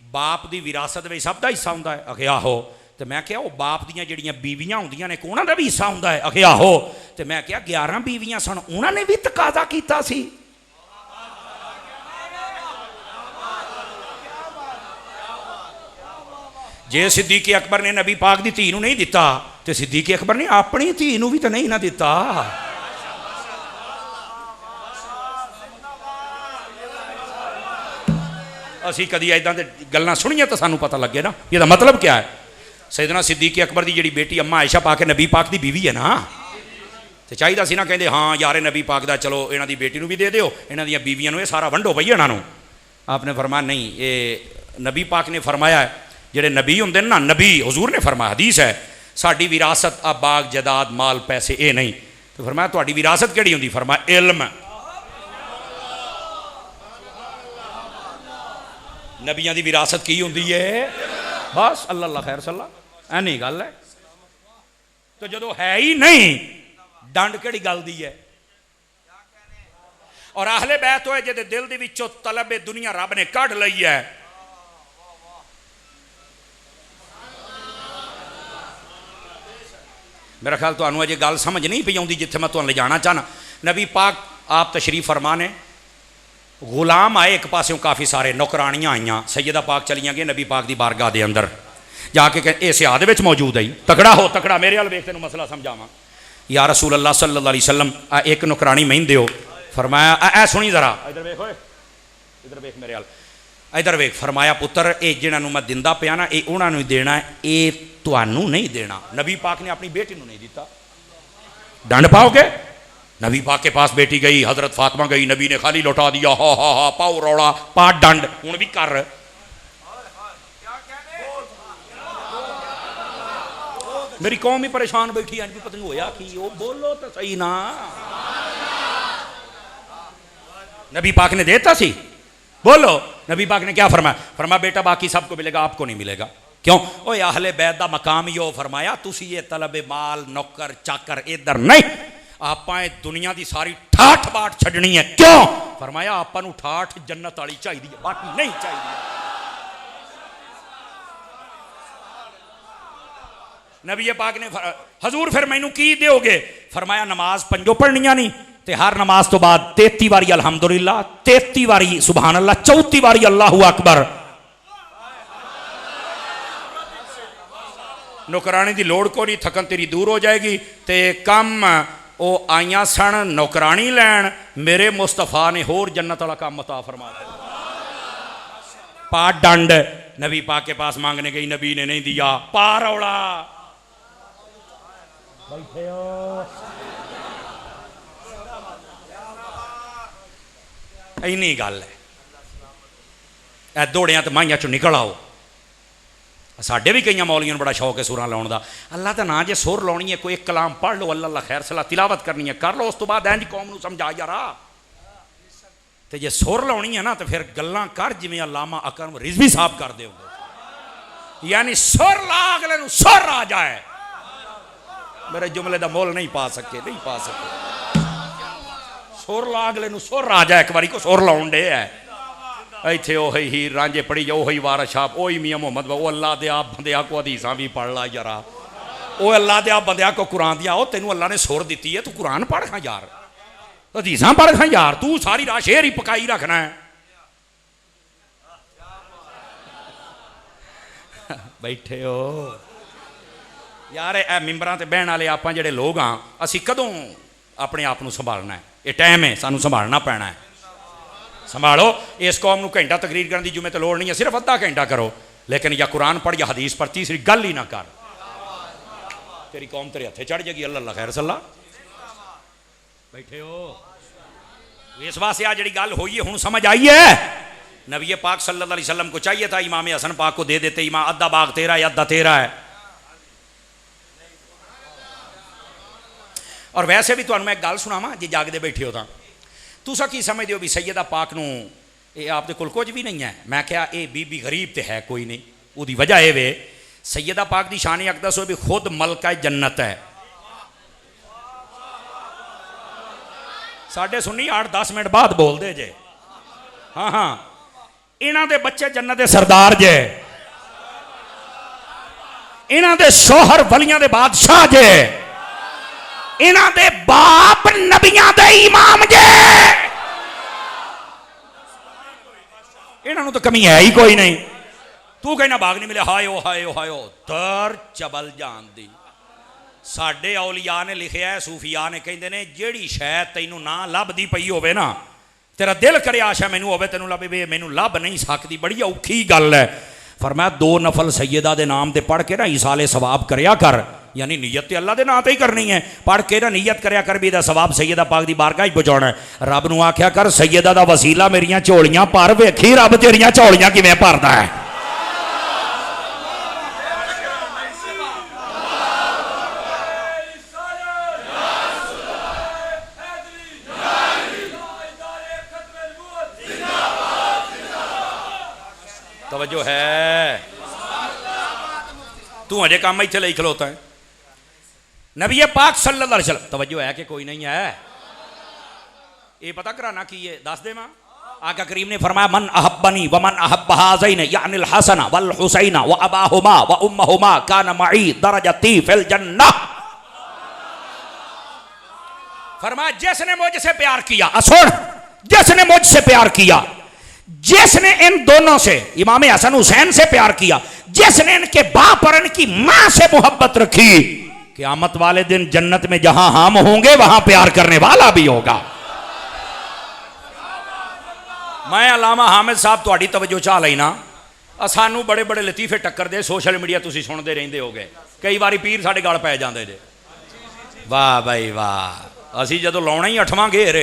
बाप की विरासत में सब का हिस्सा होंगे? आखे आहो। तो मैं क्या वो बाप दियां जड़ियां बीवियां होंदियां ने उन्हां दा भी हिस्सा होंदा है? आखे आहो। तो मैं क्या 11 बीवियां सन, उन्होंने भी तकाजा कीता सी। जे सिद्दीक़ अकबर ने नबी पाक की धी नहीं दिता तो सिद्दीक़ अकबर ने अपनी धी भी तो नहीं ना दिता। असी कदी इदां दे गल्लां सुनिए तो सानू पता लगे ना ये मतलब क्या है। सैयदना सिद्दीक़ अकबर की जी बेटी अम्मा आयशा पाक नबी पाक की बीवी है ना, तो चाहिए सी ना कहते हाँ यार नबी पाक का चलो इन्हों की बेटी भी दे दो, इन्हों दी बीवियों ये सारा वंडो पई इन्हों। आपने फरमाया नहीं, ये नबी पाक ने फरमाया जेडे नबी होंगे ना, नबी हुजूर ने फरमाया, हदीस है साड़ी विरासत अब बाग जदाद माल पैसे ये नहीं। तो फरमाया तुहाडी विरासत केड़ी होंदी? फरमाया इल्म। नबियां दी विरासत की होंदी है? बस अल्लाह खैर सल्ला, ऐनी गल है। तो जो है ही नहीं डंड केड़ी गल दी है। और आहले बैत होए जिहदे दिल दे विचों तलब दुनिया रब ने कढ़ लई है, मेरा ख्याल तो अजे गल समझ नहीं पई आउंदी जिथे मैं तुहानूं ले जाना चाहना। नबी पाक आप तशरीफ फरमा ने, गुलाम आए एक पासों, काफ़ी सारे नौकरानियां आईयां, सैयदा पाक चलियां गई नबी पाक की बारगाह के अंदर जाके कह सियाह दे विच मौजूद आई। तकड़ा हो तकड़ा, मेरे वाल वेख तेनूं मसला समझावां। या रसूल अल्लाह सल्लल्लाहु अलैहि वसल्लम एक नौकरानी मैन दिओ। फरमाया ऐ सुनी जरा, इधर वेख, ओए इधर वेख मेरे वाल, इधर वेख। फरमाया पुत्र ये जिन्होंने मैं दिंदा पिया ना ये उन्होंने देना है, ये तुहानू नहीं देना। नबी पाक ने अपनी बेटी को नहीं दिता। दंड पाओगे? नबी पाक के पास बेटी गई, हजरत फातिमा गई, नबी ने खाली लौटा दिया। हा हा हा, पाओ रौला, पा दंड, हुण भी कर। मेरी कौम ही परेशान बैठी, अज भी पता नहीं होया कि वो बोलो तो सही ना। नबी पाक ने देता सी, बोलो। नबी पाक ने क्या फरमाया? फरमाया बेटा बाकी सबको मिलेगा, आपको नहीं मिलेगा। क्यों? ओए अहले बैत दा मकाम ही हो। फरमाया तुसी ये तलबे माल नौकर चाकर इधर नहीं, आपां दुनिया की सारी ठाठ बाट छड्डनी है। क्यों? फरमाया आपां नूं ठाठ जन्नत वाली चाहिए, बाकी नहीं चाहिए। नबी पाक ने हजूर फिर मैनू की दोगे? फरमाया नमाज पंजो पढ़नियां नहीं, ते हर नमाज तो बाद 33 बारी अल्हम्दुलिल्लाह, 33 बारी सुबहान अल्लाह, 34 बारी अल्लाहु अकबर। नौकरानी की लोड़ को नहीं, थकन तेरी दूर हो जाएगी। ते कम वो आईया सन नौकरानी लैन, मेरे मुस्तफा ने होर जन्नत वाला काम अता फरमा दिया। पा डंड, नबी पाक के पास मांगने गई, नबी ने नहीं दिया। पा रौला, बैठे हो इन्नी गल है। दौड़िया तो माइया चो निकल आओ। साढ़े भी कई मौलियों बड़ा शौक है सुरां लाउण दा। अल्लाह का ना जे सुर लाउणी है, कोई एक कलाम पढ़ लो, अल्लाह खैर सलाह तिलावत करनी है कर लो, उस तो बाद इंज कौम नूं समझा यार। तो जे सुर लाउणी है ना तो फिर गल्लां कर जिवें अल्लामा अकरम रिजवी साहब करदे होंदे, यानी सुर ला अगले नूं सुर आ जाए। मेरे जुमले का मुल नहीं पा सके, नहीं पा सके। सुर ला अगले नूं सुर आ जाए। एक बारी को सुर लाउण डे है इत्थे, ओही हीर रांझे पढ़ी जाओ, ओही वारस शाह, ओही मियाँ मोहम्मद, वो अल्लाह दे आप बंदिया को हदीसां भी पढ़ ला यारा, वो अल्लाह दे आप बंदिया को कुरान दिया। ओ तेनू अल्लाह ने सुर दी है, तू कुरान पढ़ खां यार, हदीसां पढ़ खां यार, तू सारी रात शेर ही पकाई रखना है। बैठे हो यार, ए मिंबरां ते बहन वाले आपां जेहड़े लोग हाँ, असीं कदों अपने आप नूं संभालना है? ये टाइम है सानूं संभालना पैना है। संभालो इस कौम नूं घंटा तकरीर करने की जुम्मे तो लोड़ नहीं है, सिर्फ अद्धा घंटा करो, लेकिन या कुरान पढ़ या हदीस पर तीसरी गल ही ना कर, तेरी कौम तेरे हथे चढ़ जाएगी। अल्लाह खैर सल्ला। बैठे हो इस वास्ते आ जी गल हुई है, हुण समझ आई है। नबी पाक सल्लल्लाहु अलैहि वसल्लम को चाहिए था इमाम हसन पाक को दे देते, इमाम अद्धा बाग तेरा है अद्धा तेरा है। और वैसे भी तुहानूं मैं एक गल सुनावां, जे जागदे बैठे हो तां तुसा की समझते हो भी सैयदा पाक नूं ये आपदे कोल कुछ भी नहीं है? मैं क्या ये बीबी गरीब तो है कोई नहीं, उसकी वजह यह वे सैयदा पाक की शान अकदस हो भी खुद मलका जन्नत है। साढ़े सुन्नी 8-10 मिनट बाद बोलते जे। हाँ हाँ, इन्हां दे बच्चे जन्नत दे सरदार जे, इन्हां दे शोहर वलियां दे बादशाह जे, इन्हां दे बाप नबियां दे इमाम जे। इन्हां तो कमी है ही कोई नहीं। तू कहना भाग नहीं मिले, हायो हायो हायो दर चबल जान दी। साडे औलिया ने लिखिया है, सूफिया ने कहते ने जेड़ी शै तैनू ना लभदी पई होवे ना, तेरा दिल करे आशा मैनू होवे तैनू लभे, वे मैनू लभ नहीं सकती, बड़ी औखी गल है। फरमाया 2 नफल सैयदा दे नाम ते पढ़ के ना इसाले सवाब करया कर, यानी नीयत ते अल्लाह दे नाम ते ही करनी है। पढ़ के ना नीयत करया कर भी दा सवाब सैयदा पाक दी बारगाह च पहुंचाना है। रब नू आख्या कर सैयदा दा वसीला मेरियां झोलियां भर, वेखी रब तेरियां झोलियां किवें भरदा है। तवज्जो है, तू अजे काम इत्थे ले खलोता है। नबी पाक सल्लल्लाहु अलैहि वसल्लम, तवज्जो है कि कोई नहीं है? ये पता कराना की है, दस दे मां। आका करीम ने फरमाया मन अहब्बनी व मन अहब्ब हाज़ैन यानिल हसन वल हुसैन व अबाहुमा व उम्मुहुमा कान मई दरजती फिल जन्नह। फरमाया जिसने मुझसे प्यार किया, असुर, जिसने मुझसे प्यार किया, जिसने इन दोनों से इमाम हसन हुसैन से प्यार किया, जिसने इनके बाप और इनकी मां से मोहब्बत रखी, क़यामत वाले दिन जन्नत में जहां हम होंगे वहां प्यार करने वाला भी होगा। मैं अलामा हामिद साहब तुहाडी तवज्जो चाह लई ना, सानू बड़े बड़े लतीफे टक्कर दे सोशल मीडिया तुसीं सुनते रहंदे होगे, कई बारी पीर साडे गल पै जांदे जे। वाह भाई वाह, असीं जदों लाउणा ही 8वां घेर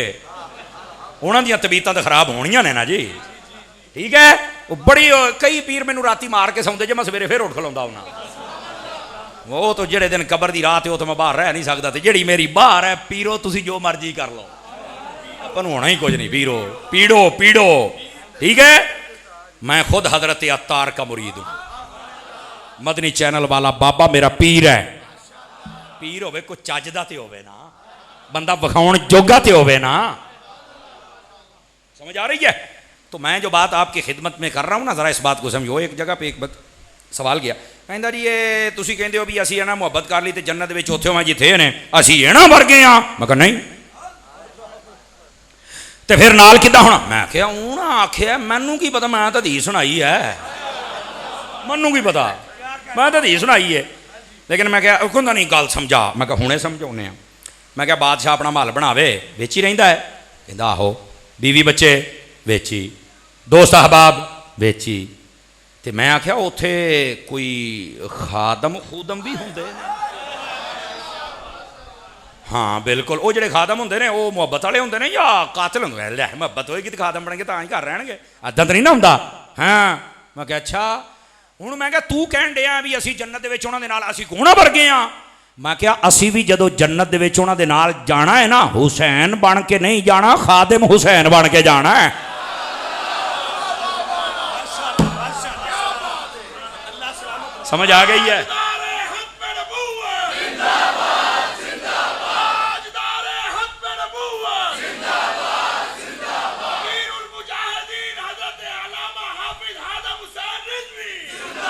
उन्हां दीयां तबीयतां तो खराब होणीआं ने ना जी, ठीक है। वो बड़ी कई पीर मैनू राती मार के सौंदे जे, मैं सवेरे फिर उठ खलोंदा हुन्ना। वो तो जेड़े दिन कबर दी रात है वो तो मैं बाहर रह नहीं सकता, तो जेड़ी मेरी बाहर है पीरो तुसीं जो मर्जी कर लो, अपन होना ही कुछ नहीं, पीरो पीड़ो पीड़ो, ठीक है। मैं खुद हजरत अत्तार का मुरीद हूं, मदनी चैनल वाला बाबा मेरा पीर है। पीर होवे कोई चजदा ते होवे ना, बंदा विखाउण जोगा ते होवे ना, समझ आ रही है? तो मैं जो बात आपकी खिदमत में कर रहा हूं ना, जरा इस बात को समझो। एक जगह पे एक सवाल गया, कहंदा जी ये तुसीं कहंदे हो भी असीं ना मुहब्बत कर ली ते जन्नत विच उत्थे मैं जिथे ने असीं इना वर्गे हां। मैं कहा नहीं, ते फिर नाल किदां होना? मैं आख्या उन्हां आख्या मैनू की पता, मैं तो हदीस सुनाई है, मैनू की पता, मैं तो हदीस सुनाई है। लेकिन मैं क्या कहंदा नहीं गल समझा, मैं कहा हुणे समझाउने आ। मैं क्या बादशाह अपना महल बनावे विच ही रहिंदा है? कहंदा आहो। बीवी बच्चे वेची, दोस्त अहबाब वेची। ते मैं आख्या उत्थे कोई खादम खूदम भी होंदे ने? हाँ बिल्कुल, वो जेडे खादम होंदे ने वो मुहब्बत वाले होंदे ने या कातिल होंदे ने? लै मुहब्बत होएगी तो खादम बनेंगे तां ही घर रहणगे, अद्दां तो नहीं ना हुंदा। हाँ मैं क्या अच्छा हुण मैं क्या तू कहण डिया भी असीं जन्नत दे विच उहनां दे नाल असीं कौण वर्गे हां? मैं क्या असीं भी जदों जन्नत दे विच उहनां दे नाल जाना है ना, हुसैन बन के नहीं जाना, खादिम हुसैन बन के जाना है। समझ आ गई है?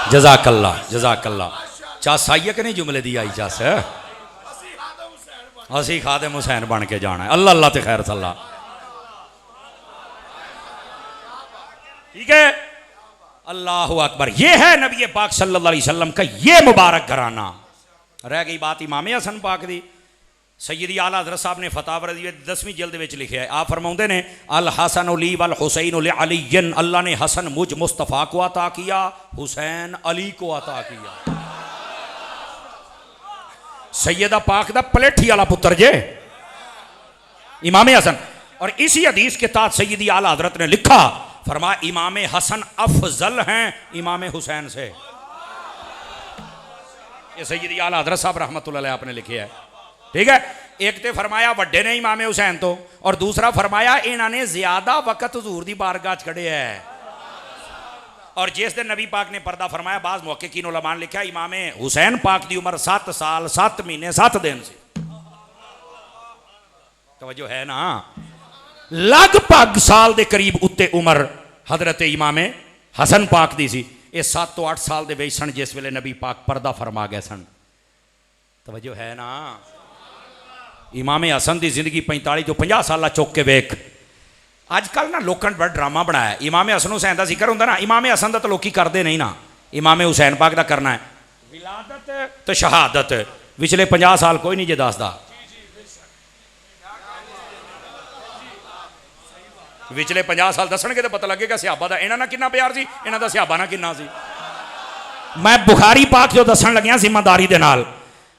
जज़ाकल्ला जज़ाकल्ला। चस आई है कि नहीं जुमले दी आई चस? असी खादिम हुसैन बन के जाना है। अल्लाह अल्लाह ते खैर सल्ला, ठीक है। अल्लाह अकबर। ये है नबी पाक सल्लल्लाहु अलैहि वसल्लम का ये मुबारक घराना। रह गई बात इमाम हसन पाक दी। सैयदी आला हज़रत साहब ने फतावा रज़ी 10वीं जिल्द में लिखा है, आप फरमाते ने अल हसन ली वल हुसैन ले अलीयन, अल्लाह ने हसन मुझ मुस्तफ़ा को अता किया, हुसैन अली को अता किया। सैयदा पाक दा पलेठी वाला पुत्र जे इमाम हसन। और इसी हदीस के तहत सैयदी आला हज़रत ने लिखा, फरमाया इमाम हसन अफजल हैं इमाम हुसैन से। ये सैयदी आला हज़रत साहब रहमतुल्लाह अलैह आपने लिखे है, ठीक है। एक तो फरमाया वड्डे ने इमाम हुसैन तो, और दूसरा फरमाया इन्होंने ज्यादा वक्त हुजूर दी बारगाह च खड़े है। और जिस दिन नबी पाक ने पर्दा फरमाया, बाज़ मुहक्किकीन उलमा ने लिखा इमाम हुसैन पाक की उम्र 7 साल 7 महीने 7 दिन से। तवज्जो है ना? लगभग साल के करीब उत्ते उम्र हजरत इमाम हसन पाक दी सी। ये 7 तो 8 साल के सन जिस वेले नबी पाक पर्दा फरमा गए सन। तवज्जो है ना। इमाम हसन की जिंदगी 45 तो 50 साल चुक के वेख। अजकल ना लोगों ने बड़ा ड्रामा बनाया। इमाम हसन हुसैन का जिक्र होंगे ना, इमाम हसन का तो लोग करते नहीं ना, इमाम हुसैन पाक का करना है। विलादत तो शहादत पिछले 50 साल कोई नहीं जे दसदा। पिछले 50 साल दसणगे तो पता लगेगा सिहाबा का इन्हां नाल कितना प्यार सी, इन्हां दा सिहाबा नाल कितना सी। मैं बुखारी पाक जो दसन लग्या जिम्मेदारी दे नाल,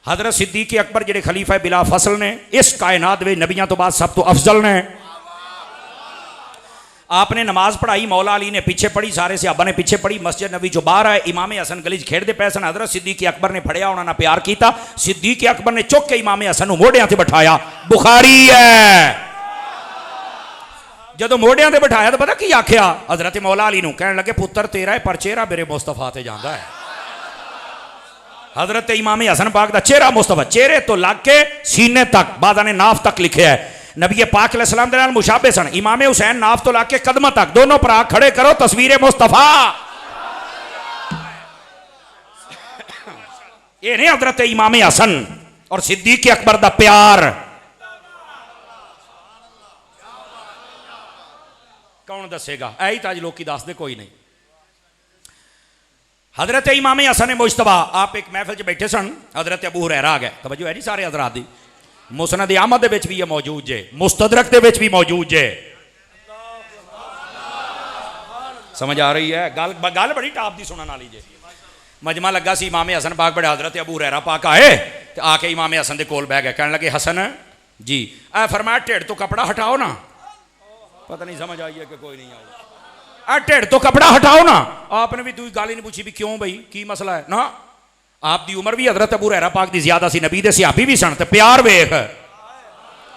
हजरत सिद्दीक अकबर जिहड़े खलीफा बिला फसल ने इस कायनात में नबियां तो बाद सब तो अफजल ने। आपने नमाज पढ़ाई, मौला अली ने पीछे पढ़ी, सारे सिहाबा ने पीछे पढ़ी। मस्जिद नबी जो बाहर आए, इमाम हसन गली खेडते पे सन। हजरत सिद्दीक अकबर ने फड़िया, उन्होंने प्यार किया। सिद्दीक अकबर ने चुक के इमाम हसन मोढ़ियां से बिठाया। बुखारी है जो मोढ़ियां से बिठाया तो पता की आख्या हजरत मौला अली नूं, कहने लगे पुत्र तेरा है पर चेहरा मेरे मुस्तफा ते जांदा है। हजरत इमाम हसन पाक का चेहरा मुस्तफा, चेहरे तो लग के सीने तक, बाद ने नाफ तक लिखे है। नबी पाक अलैहिस्सलाम दे नाल मुशाबे सन। इमाम हुसैन नाफ तो लग के कदम तक, दोनों भरा खड़े करो तस्वीर मुस्तफा। ये नहीं हजरत इमाम हसन और सिद्दीक अकबर दा प्यार। कौन दसेगा? ऐ तो अज लोग दसते कोई नहीं। हजरत इमाम हसन मुश्तबा आप एक महफिल च बैठे सन, हजरत अबू हुरैरा आ गए। तवज्जो है नहीं सारे हजरात दी। मुसनद अहमद दे विच भी मौजूद जे, मुस्तदरक दे विच भी मौजूद जे। समझ आ रही है गल? गल बड़ी टाप दी सुनने वाली जे। मजमा लगा सी, इमाम हसन पाक बड़े हजरत अबू हुरैरा पाक आए तो आके इमाम हसन दे कोल बह गए। कहने लगे हसन जी, ऐ फरमाया ढिड तो कपड़ा हटाओ ना। पता नहीं समझ आई है कि कोई नहीं आई। ढिड तो कपड़ा हटाओ ना। आपने भी दूसरी गाल ही नहीं पूछी भी क्यों भाई की मसला है ना। आपकी उम्र भी हजरत अबू हुरैरा पाक की ज्यादा सी, नबी दे सहाबी भी सन, ते प्यार वेख।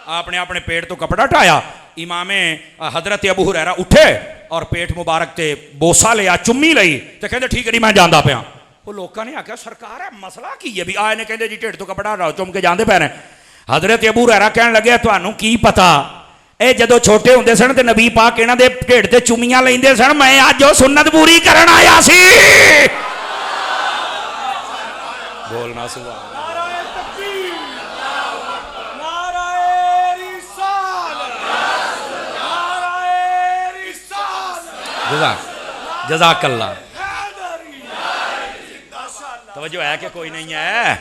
आपने अपने पेट तो कपड़ा हटाया। इमाम हजरत अबू हुरैरा उठे और पेट मुबारक ते बोसा लिया, चुम्मी लई ते कहंदे ठीक है जी मैं जांदा पिया। वो लोगों ने आख्या सरकार है मसला की है भी आए ने कहंदे जी ढिड तो कपड़ा हटाओ, चुम के जांदे पै ने। हजरत अबू हुरैरा कहन लगे तुहानू की पता, ਇਹ ਜਦੋਂ ਛੋਟੇ ਹੁੰਦੇ ਸਨ ਤੇ ਨਬੀ ਪਾਕ ਇਹਨਾਂ ਦੇ ਢਿੱਡ ਤੇ ਚੁੰਮੀਆਂ ਲੈਂਦੇ ਸਨ। ਮੈਂ ਅੱਜ ਉਹ ਸੁन्नत ਪੂਰੀ ਕਰਨ ਆਇਆ ਸੀ। ਬੋਲਣਾ ਸੁਭਾਨ ਨਾਰੇ ਤਕਬੀਰ, ਨਾਰੇ ਰਿਸਾਲਤ, ਨਾਰੇ ਰਿਸਾਲਤ। जज़ाकल्लाह। तवज्जो है कि कोई नहीं है।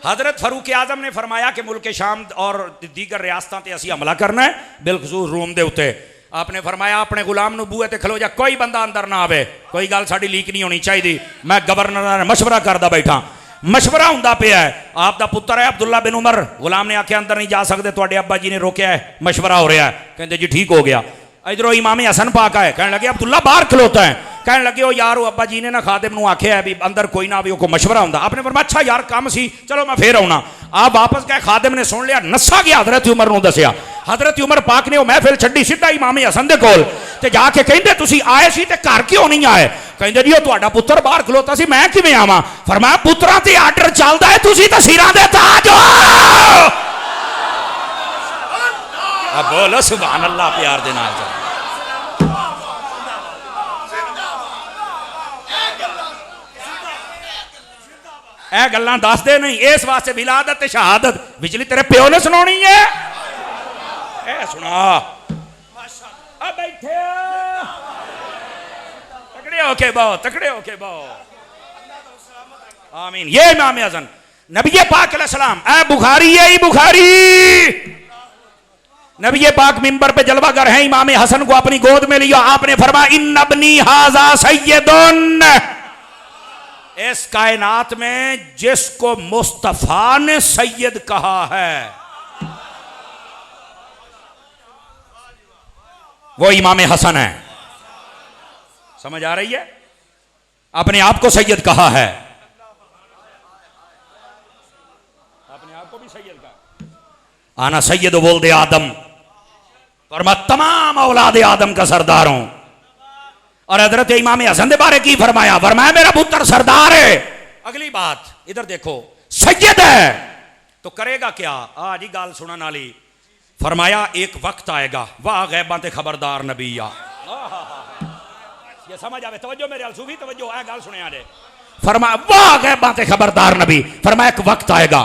हजरत फरूक आजम ने फरमाया कि मुल्क शाम और दीगर रियासतों पर असी हमला करना है, बिलखसूस रूम के उत्ते। आपने फरमाया अपने गुलाम नूं बूहे ते खलो जा, कोई बंदा अंदर ना आवे, कोई गल साडी लीक नहीं होनी चाहिए। मैं गवर्नर नाल मशवरा करदा बैठा, मशवरा हुंदा पिया है। आपका पुत्र है अब्दुल्ला बिन उमर, गुलाम ने आख्या अंदर नहीं जा सकते, तुहाडे अब्बा जी ने रोकया है, मशवरा हो रहा है। कहते जी ठीक हो गया। इधरों इमाम हसन पाक आए, कहने लगे अब्दुल्ला बाहर खलोता है। कहने लगे ओ यार वो अब्बा जी ने ना खादिम नूं आख्या है भी अंदर कोई ना आवे, को मशवरा हुंदा। आपने फरमाया अच्छा यार काम सी, चलो मैं फिर आउणा। आप वापस गए, खादिम ने सुन लिया, नस्सा गया हजरत उमर नूं दसिया। हजरत उमर पाक ने वो महफिल छड्डी, सीधा इमाम हसन दे कोल ते जाके कहंदे तुसी आए सी ते घर क्यों नहीं आए? कहंदे जी ओ तुहाडा पुत्र बाहर खलोता सी, मैं किवें आवां? फरमाया पुत्रा ते आर्डर चलदा है, तुसी तां सिरां दे ताज हो। अब बोलो सुभान अल्लाह प्यार दे नाल। ए गल्लां दसदे नहीं, इस वास्ते विलादत ते शहादत बिजली तेरे प्यो ने सुनानी है। ए सुना अब बैठे तकड़े होके बहु, तकड़े होके बहु। आमीन। ये इमाम हसन नबी पाक अलैहिस्सलाम, ए बुखारी है, बुखारी नबी पाक मिंबर पे जलवागर है, इमाम हसन को अपनी गोद में लिया। आपने फरमाया इन अबनी हाजा सैयदुन, इस कायनात में जिसको मुस्तफा ने सैयद कहा है वो इमाम हसन है। समझ आ रही है? अपने आप को सैयद कहा है, अपने आप को भी सैयद कहा। आना सैयद बोल दे आदम, और मैं तमाम औलाद आदम का सरदार हूं। और हजरत इमाम हसन के बारे की फरमाया? फरमाया मेरा पुत्र सरदार है। अगली बात इधर देखो, सैयद है तो करेगा क्या? आज ही गाल सुनने वाली। फरमाया एक वक्त आएगा, वाह गैबां ते खबरदार नबीया, ये समझ आवे, तवज्जो मेरे अल सूफी तवज्जो है, गल सुने आने। फरमाया वाह गैबां ते खबरदार नबी, फरमाया एक वक्त आएगा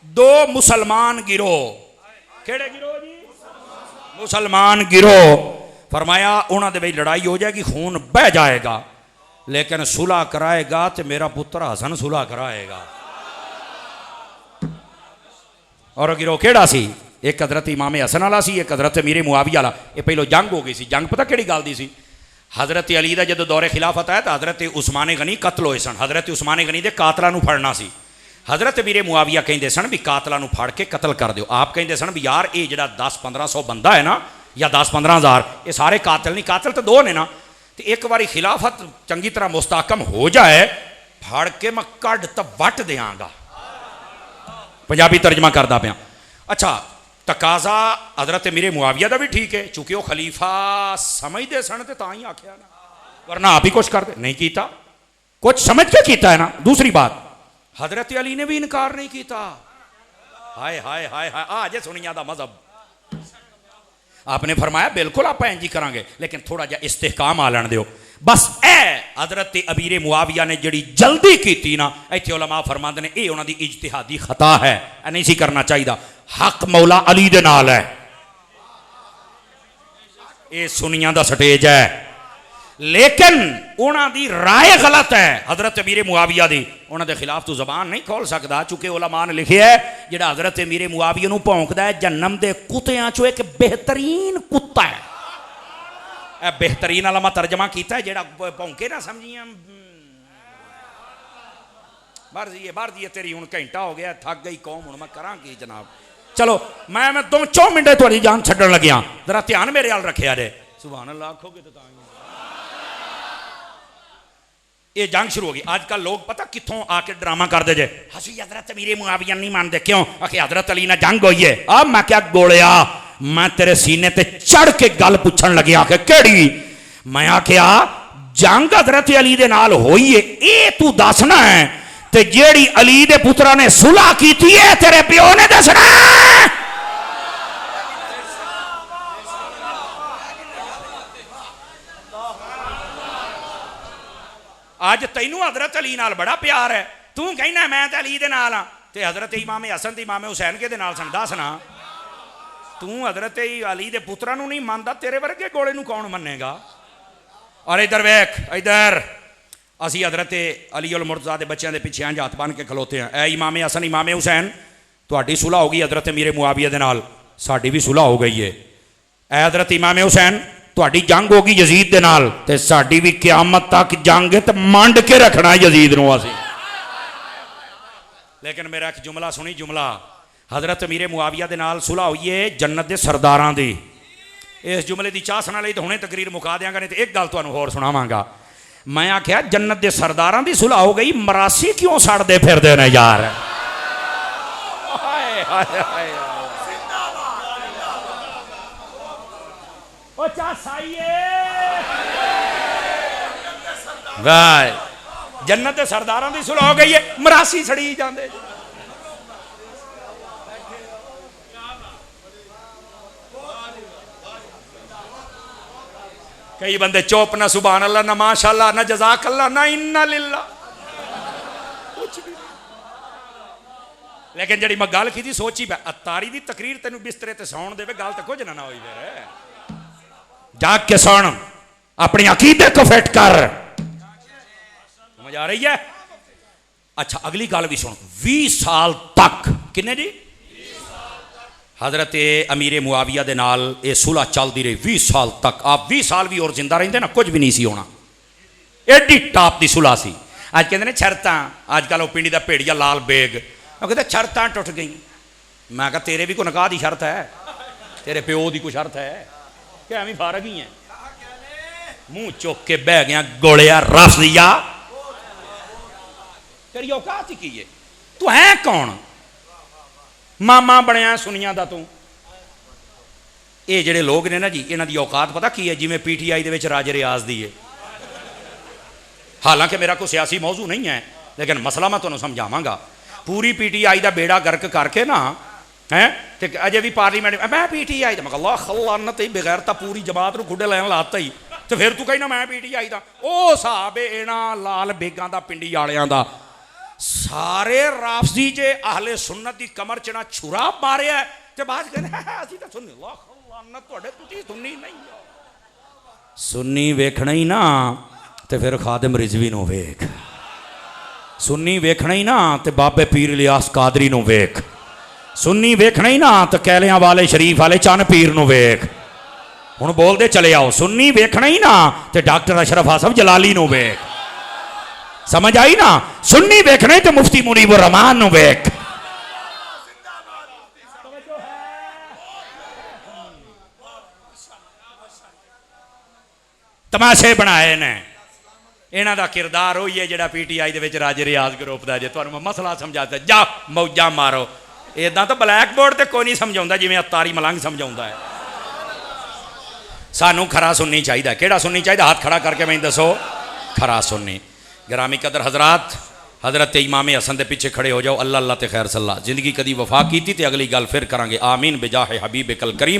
दो मुसलमान गिरोह, केड़े गिरोह जी? मुसलमान गिरोह। फरमाया उन्हां दे विच लड़ाई हो जाएगी, खून बह जाएगा, लेकिन सुलह कराएगा तो मेरा पुत्र हसन सुलह कराएगा। और गिरोह केड़ा सी? एक हजरत इमाम हसन वाला सी, एक हजरत मीर मुआविया वाला। ये पहलो जंग हो गई सी। जंग पता केड़ी गल दी सी? हजरत अली का जो दौरे खिलाफत आया तो हजरत उस्मान गनी कतल होए सन। हजरत उस्मान गनी के कातलों को फड़ना सी। हजरत मीर मुआविया कहते सन भी कातलों को फड़ के कतल कर दो। आप कहते सन भी यार ये जो 10-1500 बंदा है ना, या 10-15,000, ये सारे कातल नहीं, कातल तो दो ने ना, तो एक बारी खिलाफत चंगी तरह मुस्तहकम हो जाए, फड़ के मैं कड़ तो वट देंगा। पंजाबी तर्जमा करदा पिया। अच्छा, तकाजा हजरत मीर मुआविया का भी ठीक है, चूंकि वह खलीफा समझते सन तो ही आख्या ना, वरना आप ही कुछ करते नहीं किया, कुछ समझ के किया है ना। दूसरी बात, हजरत अली ने भी इनकार नहीं किया। हाय हाय हाय हाय, आज सुनिया दा मजहब। आपने फरमाया बिल्कुल आप इंज ही करांगे, लेकिन थोड़ा जा इस्तेहकाम आ लैण दिओ। बस ए हजरत अमीर मुआविया ने जिहड़ी जल्दी की ना, इत्थे उलमा फरमांदे ने ये उन्हां दी इज्तिहादी खता है, नहीं सी करना चाहिए। हक मौला अली दे नाल है, ये सुनिया दा स्टेज है, लेकिन उन्हां दी राय गलत है हजरत अमीर मुआविया दी। उन्हां दे खिलाफ तू जबान नहीं खोल सकदा, चूंकि उलमा ने लिखिया है जिहड़ा हजरत अमीर मुआविया नूं भौंकदा है, जन्नम दे कुत्तियां चों एक बेहतरीन कुत्ता है। बेहतरीन वाला मैं तर्जमा किया है, जिहड़ा भौंके ना समझिया बाहर जी तेरी हुण घंटा हो गया, थक गई कौम, हुण मैं करां की जनाब। चलो मैं 2 मिनट थोड़ी जान छड्डण लग्या, जरा ध्यान मेरे वाल रखिया जे। सुभान अल्लाह आखोगे तो ये जंग शुरू हो गई। आजकल लोग पता कितों आके ड्रामा करते जे, हसी हजरत मीर मुआविया नहीं मानते, क्यों? आखिर हजरत अली ने जंग होई है। अब मैं क्या गोलिया, मैं तेरे सीने ते चढ़ के गल पूछण लगे, आके केड़ी? मैं आख्या जंग हजरत अली दे नाल होई है, ये तू दसना है, ते जेड़ी अली दे पुत्रा ने सुलह कीती है तेरे प्यो ने दसना है। आज तैनू हजरत अली नाल बड़ा प्यार है, तू कहना मैं तो अली दे नाल हाँ, ते हजरत इमाम हसन ते इमाम हुसैन के दे नाल सन। दसना तू हजरत अली दे पुत्रा नू नहीं मानता, तेरे वर्गे गोले नू कौन मन्नेगा? और इधर वेख, इधर असी हजरत अली उल मुर्तज़ा दे बच्चों के पिछे हाथ बन के खलोते हैं। ए इमाम हसन इमाम हुसैन, तुहाडी सुलह हो गई हजरत मीर मुआविया दे नाल, साडी भी सुलह हो गई है। ए हजरत इमाम हुसैन, तुहाडी जंग होगी यजीद दे नाल, ते साडी भी क़यामत तक जंग है, ते मंड के रखना यजीद नूं असीं। लेकिन मेरा एक जुमला सुनी, जुमला हजरत मीर मुआविया दे नाल सुलह होई है जन्नत दे सरदारां दी। इस जुमले की चाह सुना लई तो हुणे तकरीर मुका देंगा, नहीं तो एक गल तुहानूं होर सुणावांगा। मैं आख्या जन्नत दे सरदारां दी सुलह हो गई, मरासी क्यों सड़दे फिरदे ने यार? हाय हाय हाय, जन्नत के सरदारों की सुलह हो गई है, मरासी सड़ी जाते। कई बंदे चुप, ना सुभान अल्लाह, ना माशाअल्लाह, ना जज़ाक अल्लाह, ना इन्ना लिल्लाह, कुछ भी। लेकिन जी मैं गल की सोची पै, अतारी की तकरीर तेन बिस्तरे ते सौण देवे, गल तो कुछ ना होई फिर। जाग के सुन, अपनी अकीदे को फिट कर। समझ आ रही है? अच्छा अगली गल भी सुन। 20 साल तक, किन्ने जी? हजरत अमीर मुआविया दे नाल ये सुलह चलती रही 20 साल तक। आप 20 साल भी और जिंदा रहते ना, कुछ भी नहीं सी होना। एडी टाप की सुलह सी। अज कहते हैं शर्तां, अजकल वो पिंडी का भेड़िया लाल बेग, कहते शर्तां टुट गई। मैं कहा तेरे भी कोई निकाह की शर्त है, तेरे प्यो की कोई शर्त है क्या? एवं फारग ही है। मुंह चुक के बह गया, गोलिया रस दिया, तेरी औकात ही की है? तू है कौन? मामा बनया सुनिया दा तू? ये जेडे लोग ने ना जी, इन्हां दी औकात पता की है? जिवें PTI दे विच राजे रियाज दी है। हालांकि मेरा कोई सियासी मौजू नहीं है, लेकिन मसला मैं तुहानूं समझावांगा। पूरी PTI दा बेड़ा गर्क करके ना हैं ते अजे भी पार्लीमेंट मैं PTI दा, मैं अल्लाह खलानत ही बगैर तो पूरी जमात को खुडे लैन लाता ही, तो फिर तू कहना मैं PTI दा। ओ साहब इन्हां लाल बेगां दा पिंडी वालियां दा सारे राफजी जे अहले सुन्नत दी कमर च ना छुरा मारिया ते बाद कहने असीं तां सुन्नी, अल्लाह खलानत तुहाडे तुसीं सुन्नी नहीं हो। सुन्नी वेखना ही ना ते फिर खादिम रिजवी नूं वेख, सुन्नी वेखना ही ना ते बाबे पीर इलियास कादरी नूं वेख, सुन्नी वेखना ही ना तो कैलियां वाले शरीफ वाले चन पीर नूं वेख। हुण बोलदे चले आओ, सुन्नी वेखना ही ना तो डॉक्टर अशरफ आसफ जलाली नूं वेख। समझ आई ना? सुन्नी वेखना ही तो मुफ्ती मुनीबुर रहमान नूं वेख। तमाशे बनाए ने, इन्हां दा किरदार होई है जिहड़ा PTI दे विच राजे रियाज ग्रुप दा। जे तुहानूं मसला समझाता जा मौजा मारो, इदां तो ब्लैक बोर्ड ते कोई नहीं समझाउंदा जिवें अतारी मलंग समझाउंदा है। सानू खरा सुन्नी चाहिए। केड़ा सुन्नी चाहिए? हाथ खड़ा करके मैं दसो, खरा सुन्नी। गिरामी कदर हजरात, हजरत इमाम हसन के पीछे खड़े हो जाओ। अल्लाह अल्लाह ते खैर सल्ला। जिंदगी कदी वफा की ते अगली गल फिर करांगे। आमीन बिजाह हबीब कल करीम।